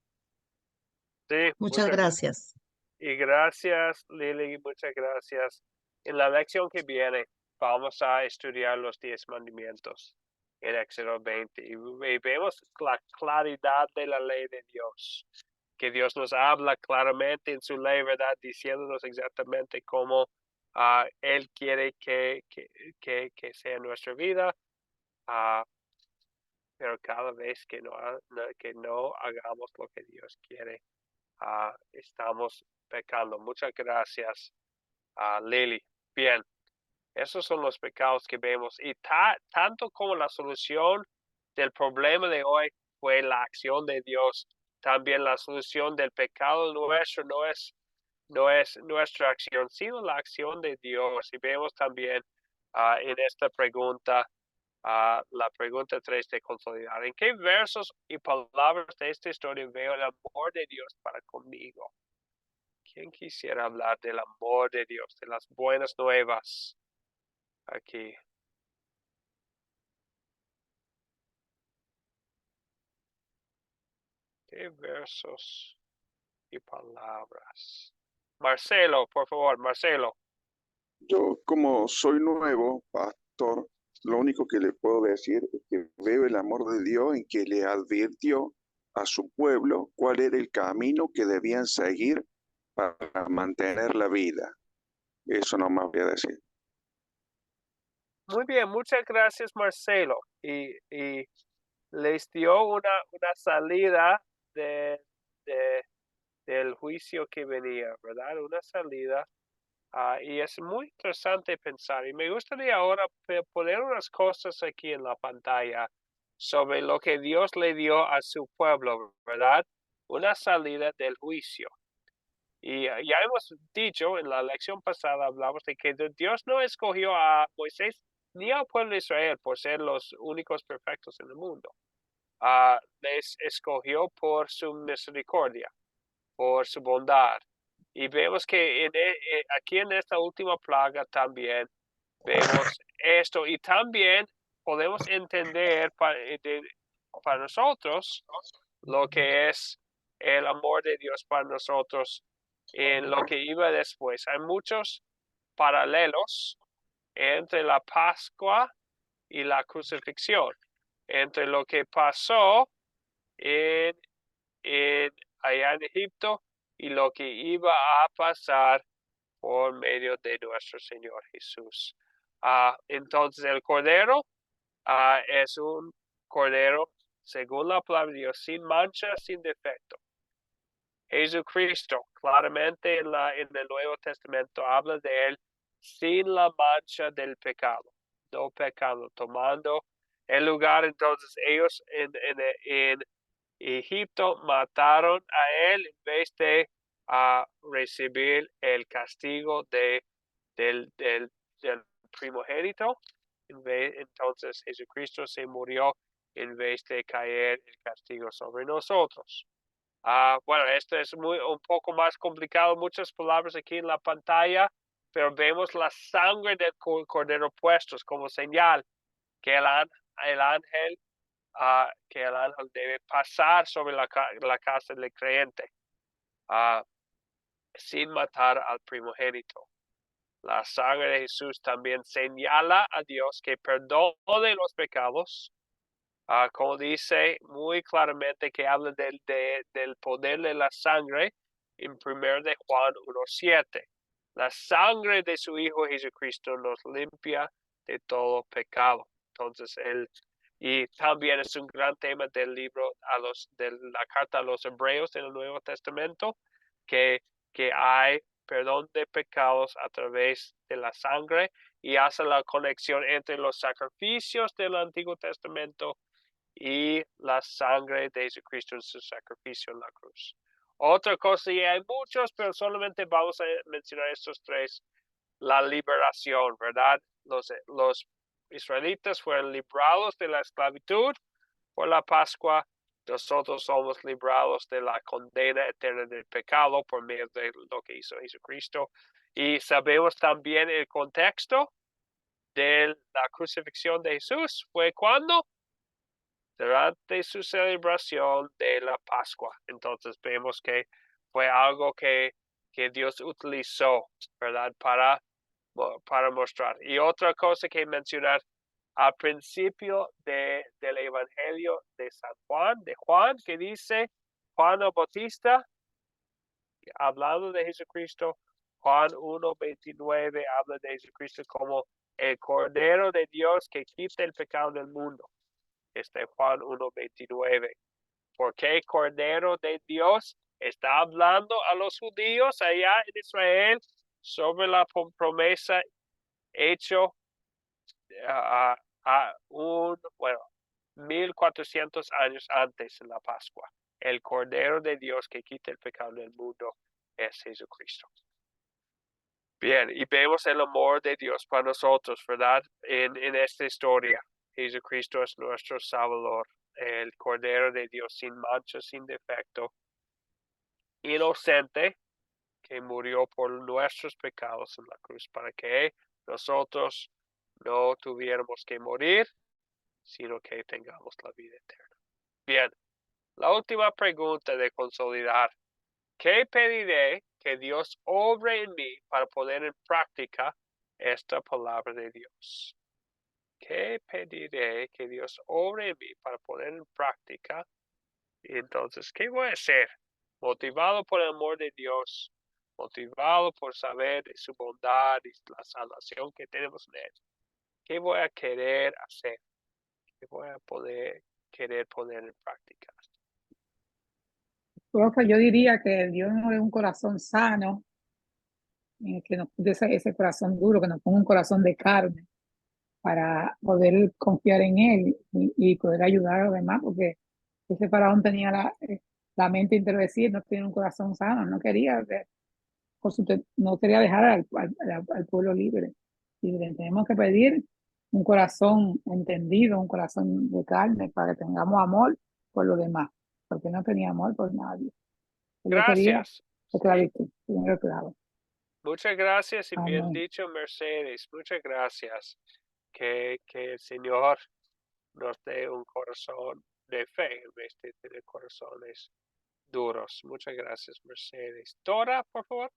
Sí, Muchas gracias. Y gracias, Lily, muchas gracias. En la lección que viene vamos a estudiar los 10 mandamientos en Éxodo 20 y vemos la claridad de la ley de Dios, que Dios nos habla claramente en su ley, ¿verdad? Diciéndonos exactamente cómo Él quiere que sea nuestra vida, pero cada vez que no hagamos lo que Dios quiere, estamos pecando. Muchas gracias, Lily. Bien, esos son los pecados que vemos. Y tanto como la solución del problema de hoy fue la acción de Dios, también la solución del pecado nuestro no es nuestra acción, sino la acción de Dios. Y vemos también en esta pregunta, la pregunta 3 de consolidar. ¿En qué versos y palabras de esta historia veo el amor de Dios para conmigo? ¿Quién quisiera hablar del amor de Dios, de las buenas nuevas? Aquí. ¿Qué versos y palabras? Marcelo, por favor, Marcelo. Yo, como soy nuevo, pastor, lo único que le puedo decir es que veo el amor de Dios en que le advirtió a su pueblo cuál era el camino que debían seguir para mantener la vida. Eso no más voy a decir. Muy bien, muchas gracias, Marcelo. Y les dio una salida del juicio que venía, ¿verdad? Una salida. Y es muy interesante pensar. Y me gustaría ahora poner unas cosas aquí en la pantalla sobre lo que Dios le dio a su pueblo, ¿verdad? Una salida del juicio. Y ya hemos dicho en la lección pasada, hablamos de que Dios no escogió a Moisés ni al pueblo de Israel por ser los únicos perfectos en el mundo. Les escogió por su misericordia, por su bondad. Y vemos que aquí en esta última plaga también vemos esto. Y también podemos entender para nosotros lo que es el amor de Dios para nosotros en lo que iba después. Hay muchos paralelos entre la Pascua y la crucifixión, entre lo que pasó en allá en Egipto y lo que iba a pasar por medio de nuestro Señor Jesús. Entonces el Cordero es un Cordero, según la palabra de Dios, sin mancha, sin defecto. Jesucristo, claramente en el Nuevo Testamento, habla de él sin la mancha del pecado, no pecado, tomando el lugar. Entonces ellos en Egipto mataron a él en vez de recibir el castigo del primogénito. Entonces Jesucristo se murió en vez de caer el castigo sobre nosotros. Bueno, esto es un poco más complicado, muchas palabras aquí en la pantalla, pero vemos la sangre del cordero puestos como señal que el ángel debe pasar sobre la casa del creyente sin matar al primogénito. La sangre de Jesús también señala a Dios que perdone los pecados. Como dice muy claramente que habla del poder de la sangre en 1 de Juan 1:7. La sangre de su Hijo Jesucristo nos limpia de todo pecado. Entonces, y también es un gran tema del libro de la carta a los Hebreos en el Nuevo Testamento, que hay perdón de pecados a través de la sangre y hace la conexión entre los sacrificios del Antiguo Testamento y la sangre de Jesucristo en su sacrificio en la cruz. Otra cosa, y hay muchos, pero solamente vamos a mencionar estos tres. La liberación, ¿verdad? Los israelitas fueron librados de la esclavitud por la Pascua. Nosotros somos librados de la condena eterna del pecado por medio de lo que hizo Jesucristo. Y sabemos también el contexto de la crucifixión de Jesús. ¿Fue cuando? Durante su celebración de la Pascua. Entonces vemos que fue algo que Dios utilizó, ¿verdad? Para mostrar. Y otra cosa que mencionar al principio del Evangelio de San Juan, que dice Juan el Bautista, hablando de Jesucristo, Juan 1:29 habla de Jesucristo como el Cordero de Dios que quita el pecado del mundo. Juan 1:29. ¿Por qué Cordero de Dios? Está hablando a los judíos allá en Israel sobre la promesa hecho a 1400 años antes de la Pascua. El Cordero de Dios que quita el pecado del mundo es Jesucristo. Bien, y vemos el amor de Dios para nosotros, ¿verdad? En esta historia. Jesucristo es nuestro Salvador, el Cordero de Dios sin mancha, sin defecto, inocente, que murió por nuestros pecados en la cruz para que nosotros no tuviéramos que morir, sino que tengamos la vida eterna. Bien, la última pregunta de consolidar. ¿Qué pediré que Dios obre en mí para poner en práctica esta palabra de Dios? ¿Qué pediré que Dios obre en mí para poner en práctica? Y entonces, ¿qué voy a hacer? Motivado por el amor de Dios, motivado por saber de su bondad y la salvación que tenemos en Él. ¿Qué voy a querer hacer? ¿Qué voy a querer poner en práctica? Profe, yo diría que Dios nos dé un corazón sano, que nos dé ese corazón duro, que nos ponga un corazón de carne para poder confiar en Él y poder ayudar a los demás, porque ese faraón tenía la mente entervecida, no tenía un corazón sano, no quería dejar al pueblo libre. Tenemos que pedir un corazón entendido, un corazón de carne, para que tengamos amor por los demás, porque no tenía amor por nadie. Él quería Gracias. esclavitud, primero claro. Muchas gracias y bien Amén. dicho, Mercedes. Muchas gracias. Que el Señor nos dé un corazón de fe en vez de tener corazones duros. Muchas gracias, Mercedes. Dora, por favor.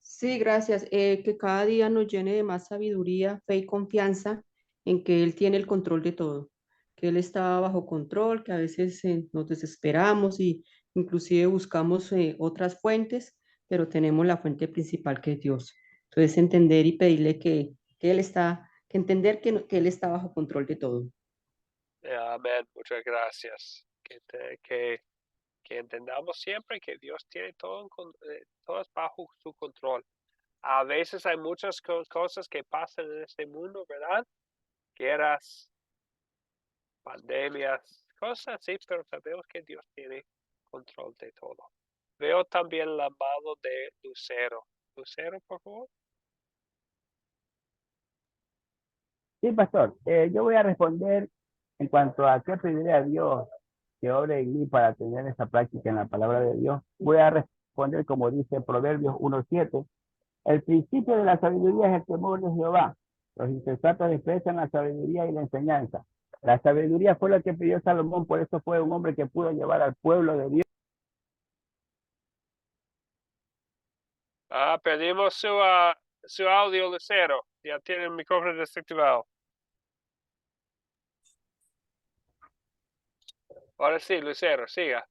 Sí, gracias. Que cada día nos llene de más sabiduría, fe y confianza en que Él tiene el control de todo, que Él está bajo control, que a veces nos desesperamos y inclusive buscamos otras fuentes, pero tenemos la fuente principal que es Dios. Entonces entender y pedirle que Él está, que entender que Él está bajo control de todo. Amén. Muchas gracias. Que entendamos siempre que Dios tiene todo bajo su control. A veces hay muchas cosas que pasan en este mundo, ¿verdad? Guerras, pandemias, cosas así, pero sabemos que Dios tiene control de todo. Veo también la mano de Lucero. Lucero, por favor. Sí, pastor. Yo voy a responder en cuanto a qué pediré a Dios que obre en mí para tener esa práctica en la palabra de Dios. Voy a responder como dice Proverbios 1:7. El principio de la sabiduría es el temor de Jehová. Los insensatos desprecian la sabiduría y la enseñanza. La sabiduría fue la que pidió Salomón, por eso fue un hombre que pudo llevar al pueblo de Dios Perdimos su audio, Lucero. Ya tiene el micrófono desactivado. Ahora sí, Lucero, siga.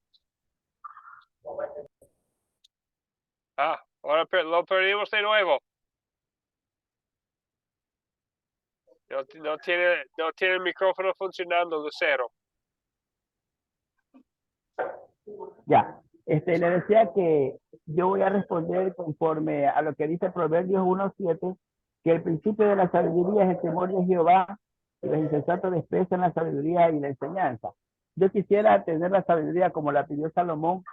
Ahora lo perdimos de nuevo. No tiene el micrófono funcionando, Lucero. Ya, le decía que yo voy a responder conforme a lo que dice Proverbios 1:7, que el principio de la sabiduría es el temor de Jehová, y los insensatos desprecian la sabiduría y la enseñanza. Yo quisiera tener la sabiduría como la pidió Salomón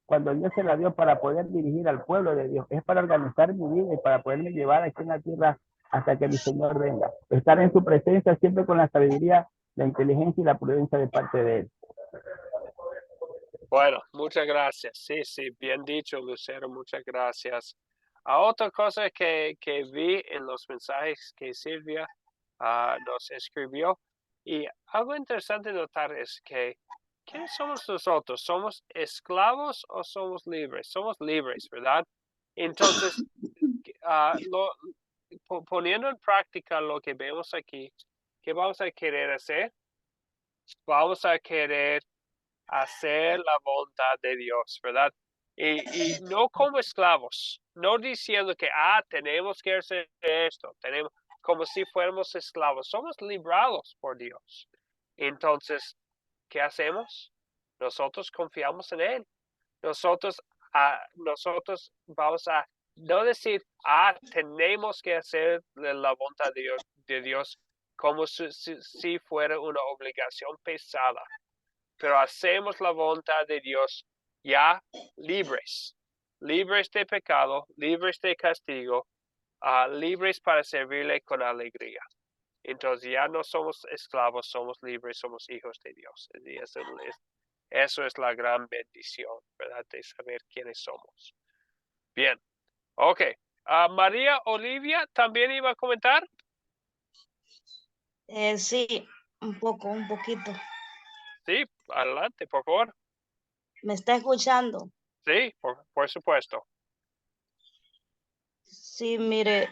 cuando Dios se la dio para poder dirigir al pueblo de Dios. Es para organizar mi vida y para poderme llevar aquí en la tierra hasta que mi Señor venga. Estar en su presencia siempre con la sabiduría, la inteligencia y la prudencia de parte de Él. Bueno, muchas gracias. Sí, bien dicho, Lucero, muchas gracias. Otra cosa que vi en los mensajes que Silvia nos escribió, y algo interesante notar es que, ¿quiénes somos nosotros? ¿Somos esclavos o somos libres? Somos libres, ¿verdad? Entonces, poniendo en práctica lo que vemos aquí, ¿qué vamos a querer hacer? Vamos a querer hacer la voluntad de Dios, ¿verdad? Y no como esclavos, no diciendo que, tenemos que hacer esto, tenemos como si fuéramos esclavos, somos librados por Dios. Entonces, ¿qué hacemos? Nosotros confiamos en Él. Nosotros vamos a no decir, tenemos que hacer la voluntad de Dios como si fuera una obligación pesada, pero hacemos la voluntad de Dios ya libres de pecado, libres de castigo, libres para servirle con alegría. Entonces ya no somos esclavos, somos libres, somos hijos de Dios. Y eso es la gran bendición, ¿verdad? De saber quiénes somos. Bien, ok. María Olivia, ¿también iba a comentar? Sí, un poquito. Sí, adelante, por favor. ¿Me está escuchando? Sí, por supuesto. Sí, mire,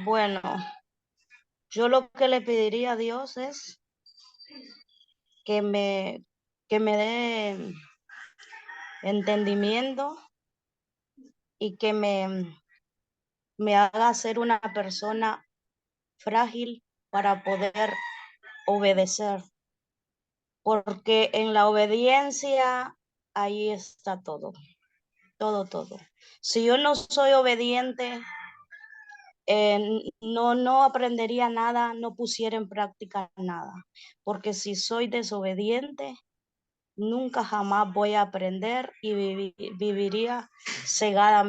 bueno, yo lo que le pediría a Dios es que me dé entendimiento y que me haga ser una persona frágil para poder obedecer, porque en la obediencia ahí está todo. Si yo no soy obediente, no aprendería nada, no pusiera en práctica nada, porque si soy desobediente, nunca jamás voy a aprender y viviría cegada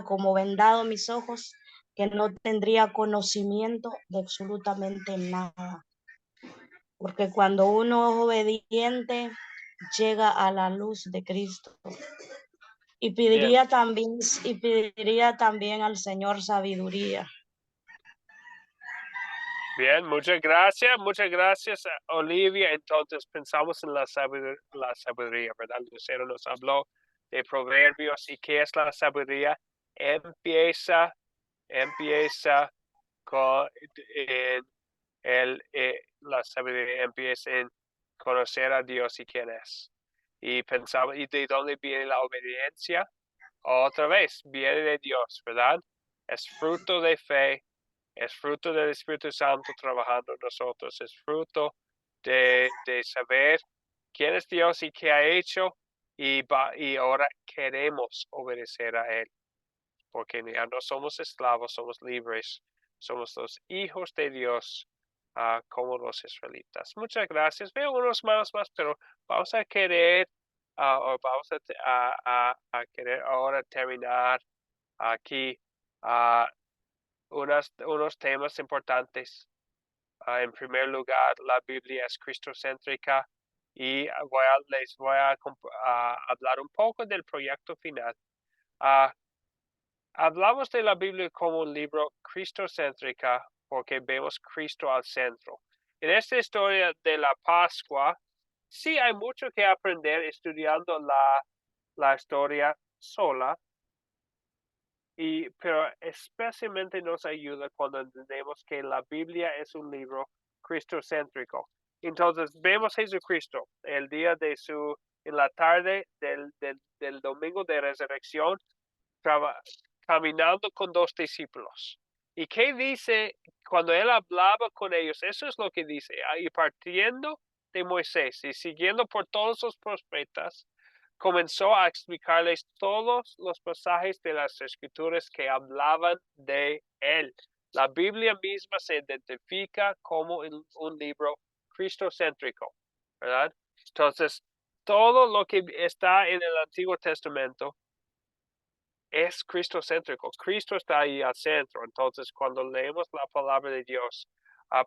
como vendado mis ojos, que no tendría conocimiento de absolutamente nada. Porque cuando uno es obediente, llega a la luz de Cristo. Y pediría también al Señor sabiduría. Bien, muchas gracias, Olivia. Entonces pensamos en la sabiduría, ¿verdad? Lucero nos habló de Proverbios. ¿Y qué es la sabiduría? Empieza con la sabiduría empieza en conocer a Dios y quién es. Y pensamos, ¿y de dónde viene la obediencia? Otra vez, viene de Dios, ¿verdad? Es fruto de fe, es fruto del Espíritu Santo trabajando en nosotros, es fruto de saber quién es Dios y qué ha hecho, y ahora queremos obedecer a Él, porque ya no somos esclavos, somos libres, somos los hijos de Dios, como los israelitas. Muchas gracias. Veo unos más, pero vamos a querer, vamos a querer ahora terminar aquí unos temas importantes. En primer lugar, la Biblia es cristocéntrica y les voy a hablar un poco del proyecto final. Hablamos de la Biblia como un libro cristocéntrica porque vemos Cristo al centro. En esta historia de la Pascua, sí hay mucho que aprender estudiando la historia sola, Pero especialmente nos ayuda cuando entendemos que la Biblia es un libro cristocéntrico. Entonces vemos a Jesucristo el día en la tarde del domingo de resurrección, caminando con 2 discípulos. ¿Y qué dice cuando él hablaba con ellos? Eso es lo que dice. Y partiendo de Moisés y siguiendo por todos los profetas, comenzó a explicarles todos los pasajes de las escrituras que hablaban de él. La Biblia misma se identifica como un libro cristocéntrico, ¿verdad? Entonces, todo lo que está en el Antiguo Testamento es cristocéntrico. Cristo está ahí al centro. Entonces, cuando leemos la palabra de Dios,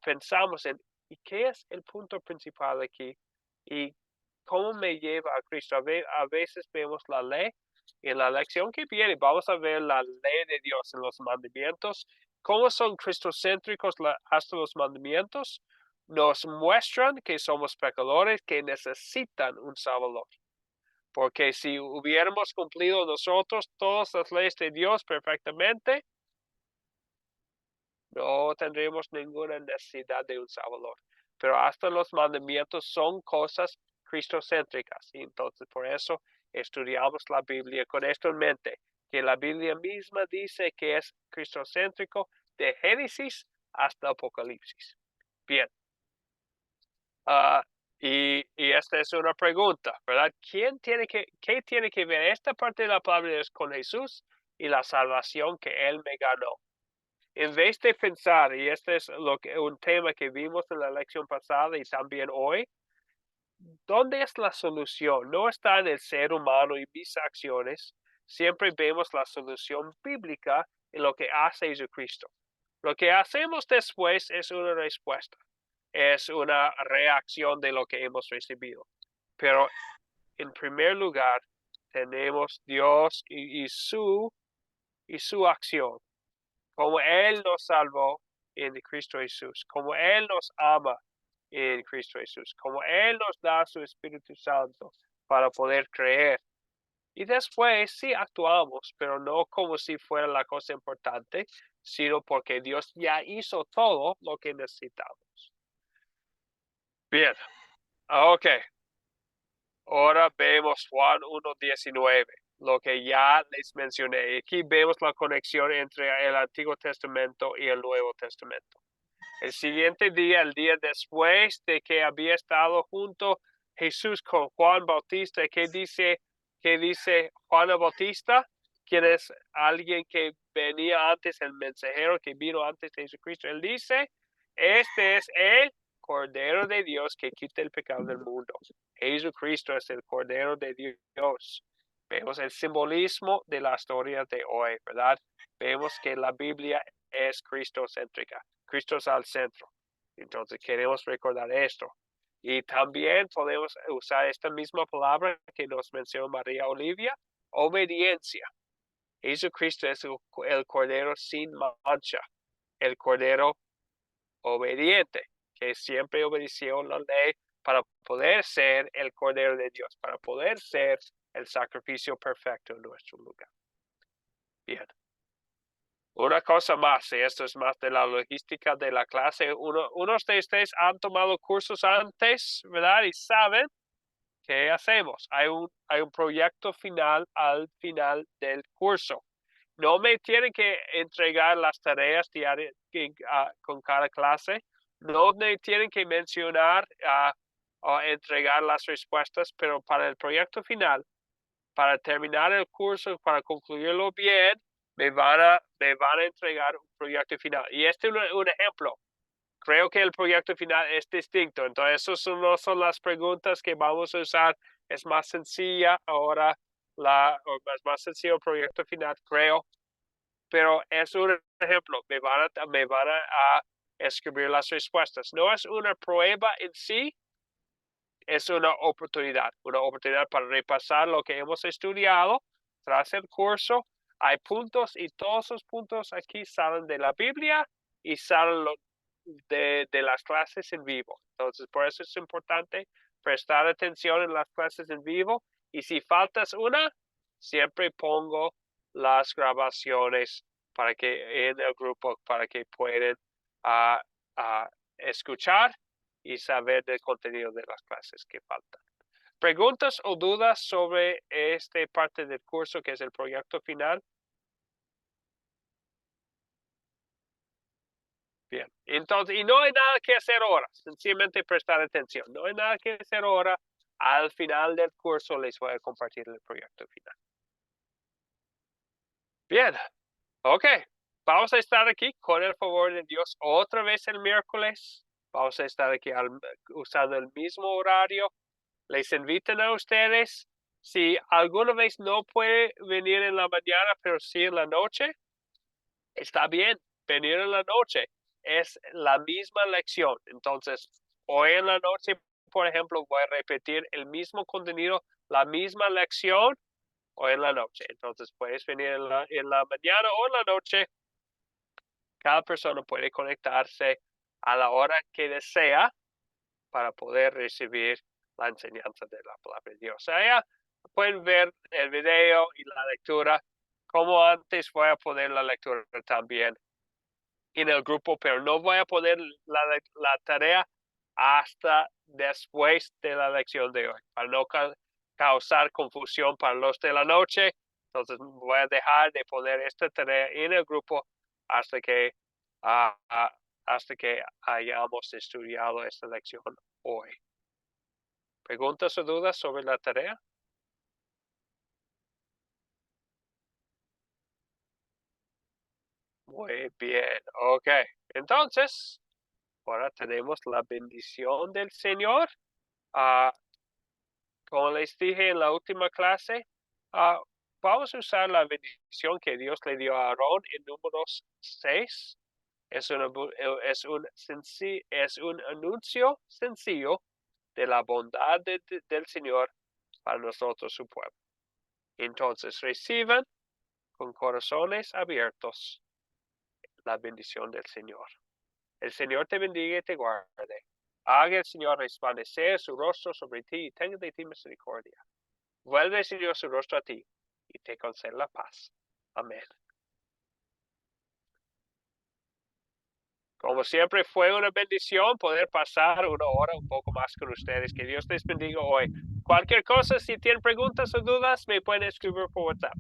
pensamos en ¿y qué es el punto principal aquí? ¿Y cómo me lleva a Cristo? A veces vemos la ley. En la lección que viene vamos a ver la ley de Dios en los mandamientos. ¿Cómo son cristocéntricos hasta los mandamientos? Nos muestran que somos pecadores que necesitan un Salvador. Porque si hubiéramos cumplido nosotros todas las leyes de Dios perfectamente, no tendríamos ninguna necesidad de un Salvador. Pero hasta los mandamientos son cosas cristocéntricas. Y entonces por eso estudiamos la Biblia con esto en mente, que la Biblia misma dice que es cristocéntrico de Génesis hasta Apocalipsis. Bien. Y esta es una pregunta, ¿verdad? ¿Qué tiene que ver esta parte de la palabra de Dios con Jesús y la salvación que Él me ganó? En vez de pensar, y este es un tema que vimos en la lección pasada y también hoy, ¿dónde es la solución? No está en el ser humano y mis acciones. Siempre vemos la solución bíblica en lo que hace Jesucristo. Lo que hacemos después es una respuesta. Es una reacción de lo que hemos recibido. Pero en primer lugar, tenemos Dios y su acción. Como Él nos salvó en Cristo Jesús. Como Él nos ama en Cristo Jesús. Como Él nos da su Espíritu Santo para poder creer. Y después sí actuamos, pero no como si fuera la cosa importante, sino porque Dios ya hizo todo lo que necesitamos. Bien, ok. Ahora vemos Juan 1:19, lo que ya les mencioné. Aquí vemos la conexión entre el Antiguo Testamento y el Nuevo Testamento. El siguiente día, el día después de que había estado junto Jesús con Juan Bautista, ¿qué dice Juan Bautista? ¿Quién es alguien que venía antes, el mensajero que vino antes de Jesucristo? Él dice, este es el Cordero de Dios que quita el pecado del mundo. Jesucristo es el Cordero de Dios. Vemos el simbolismo de la historia de hoy, ¿verdad? Vemos que la Biblia es cristocéntrica. Cristo es al centro. Entonces queremos recordar esto. Y también podemos usar esta misma palabra que nos mencionó María Olivia, obediencia. Jesucristo es el Cordero sin mancha, el Cordero obediente, que siempre obedeció la ley para poder ser el Cordero de Dios, para poder ser el sacrificio perfecto en nuestro lugar. Bien. Una cosa más, y esto es más de la logística de la clase. Unos de ustedes han tomado cursos antes, ¿verdad? Y saben qué hacemos. Hay un proyecto final al final del curso. No me tienen que entregar las tareas diarias con cada clase. No me tienen que mencionar o entregar las respuestas, pero para el proyecto final, para terminar el curso, para concluirlo bien, me van a entregar un proyecto final. Y este es un ejemplo. Creo que el proyecto final es distinto. Entonces, esas no son las preguntas que vamos a usar. Es más sencilla ahora, es más sencillo el proyecto final, creo. Pero es un ejemplo. Me van a escribir las respuestas. No es una prueba en sí, es una oportunidad para repasar lo que hemos estudiado tras el curso. Hay puntos y todos esos puntos aquí salen de la Biblia y salen de las clases en vivo. Entonces, por eso es importante prestar atención en las clases en vivo. Y si faltas una, siempre pongo las grabaciones para que en el grupo, para que puedan escuchar y saber del contenido de las clases que faltan. ¿Preguntas o dudas sobre esta parte del curso que es el proyecto final? Bien, entonces, y no hay nada que hacer ahora, sencillamente prestar atención. No hay nada que hacer ahora. Al final del curso les voy a compartir el proyecto final. Bien, ok. Vamos a estar aquí con el favor de Dios otra vez el miércoles. Vamos a estar aquí usando el mismo horario. Les invitan a ustedes. Si alguna vez no puede venir en la mañana, pero sí en la noche, está bien, venir en la noche. Es la misma lección. Entonces, hoy en la noche, por ejemplo, voy a repetir el mismo contenido, la misma lección, hoy en la noche. Entonces, puedes venir en la mañana o en la noche. Cada persona puede conectarse a la hora que desea para poder recibir la enseñanza de la palabra de Dios. Allá pueden ver el video y la lectura. Como antes, voy a poner la lectura también en el grupo, pero no voy a poner la tarea hasta después de la lección de hoy, para no causar confusión para los de la noche. Entonces voy a dejar de poner esta tarea en el grupo hasta que hayamos estudiado esta lección hoy. ¿Preguntas o dudas sobre la tarea? Muy bien, ok. Entonces, ahora tenemos la bendición del Señor. Como les dije en la última clase, vamos a usar la bendición que Dios le dio a Aarón en Números 6. Es un anuncio sencillo de la bondad del Señor para nosotros, su pueblo. Entonces, reciban con corazones abiertos la bendición del Señor. El Señor te bendiga y te guarde. Haga el Señor resplandecer su rostro sobre ti y tenga de ti misericordia. Vuelve el Señor su rostro a ti y te conceda la paz. Amén. Como siempre, fue una bendición poder pasar una hora un poco más con ustedes. Que Dios les bendiga hoy. Cualquier cosa, si tienen preguntas o dudas, me pueden escribir por WhatsApp.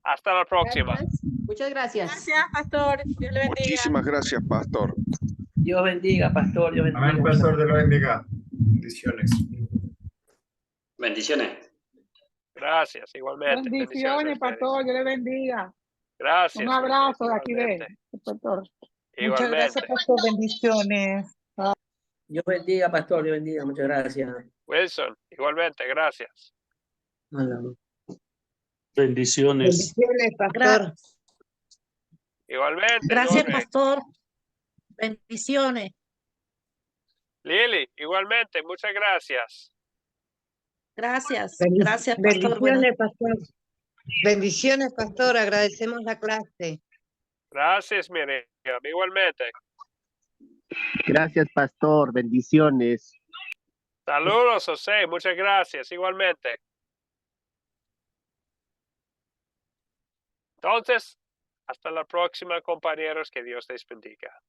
Hasta la próxima. Gracias. Muchas gracias. Gracias, pastor. Dios le bendiga. Muchísimas gracias, pastor. Dios bendiga, pastor. Dios bendiga. Amén, pastor, Dios lo bendiga. Bendiciones. Bendiciones. Gracias, igualmente. Bendiciones, pastor. Dios le bendiga. Gracias. Un abrazo de aquí de pastor. Muchas gracias, pastor. Bendiciones. Dios bendiga, pastor. Dios bendiga. Muchas gracias. Wilson, igualmente, gracias. Bendiciones. Bendiciones, pastor. Igualmente. Gracias, Norre. pastor. Bendiciones. Lili, igualmente, muchas gracias. Gracias. Gracias, pastor. Bendiciones, pastor. Bendiciones, pastor. Agradecemos la clase. Gracias, Miriam, igualmente. Gracias, pastor. Bendiciones. Saludos, José, muchas gracias, igualmente. Entonces, hasta la próxima, compañeros, que Dios les bendiga.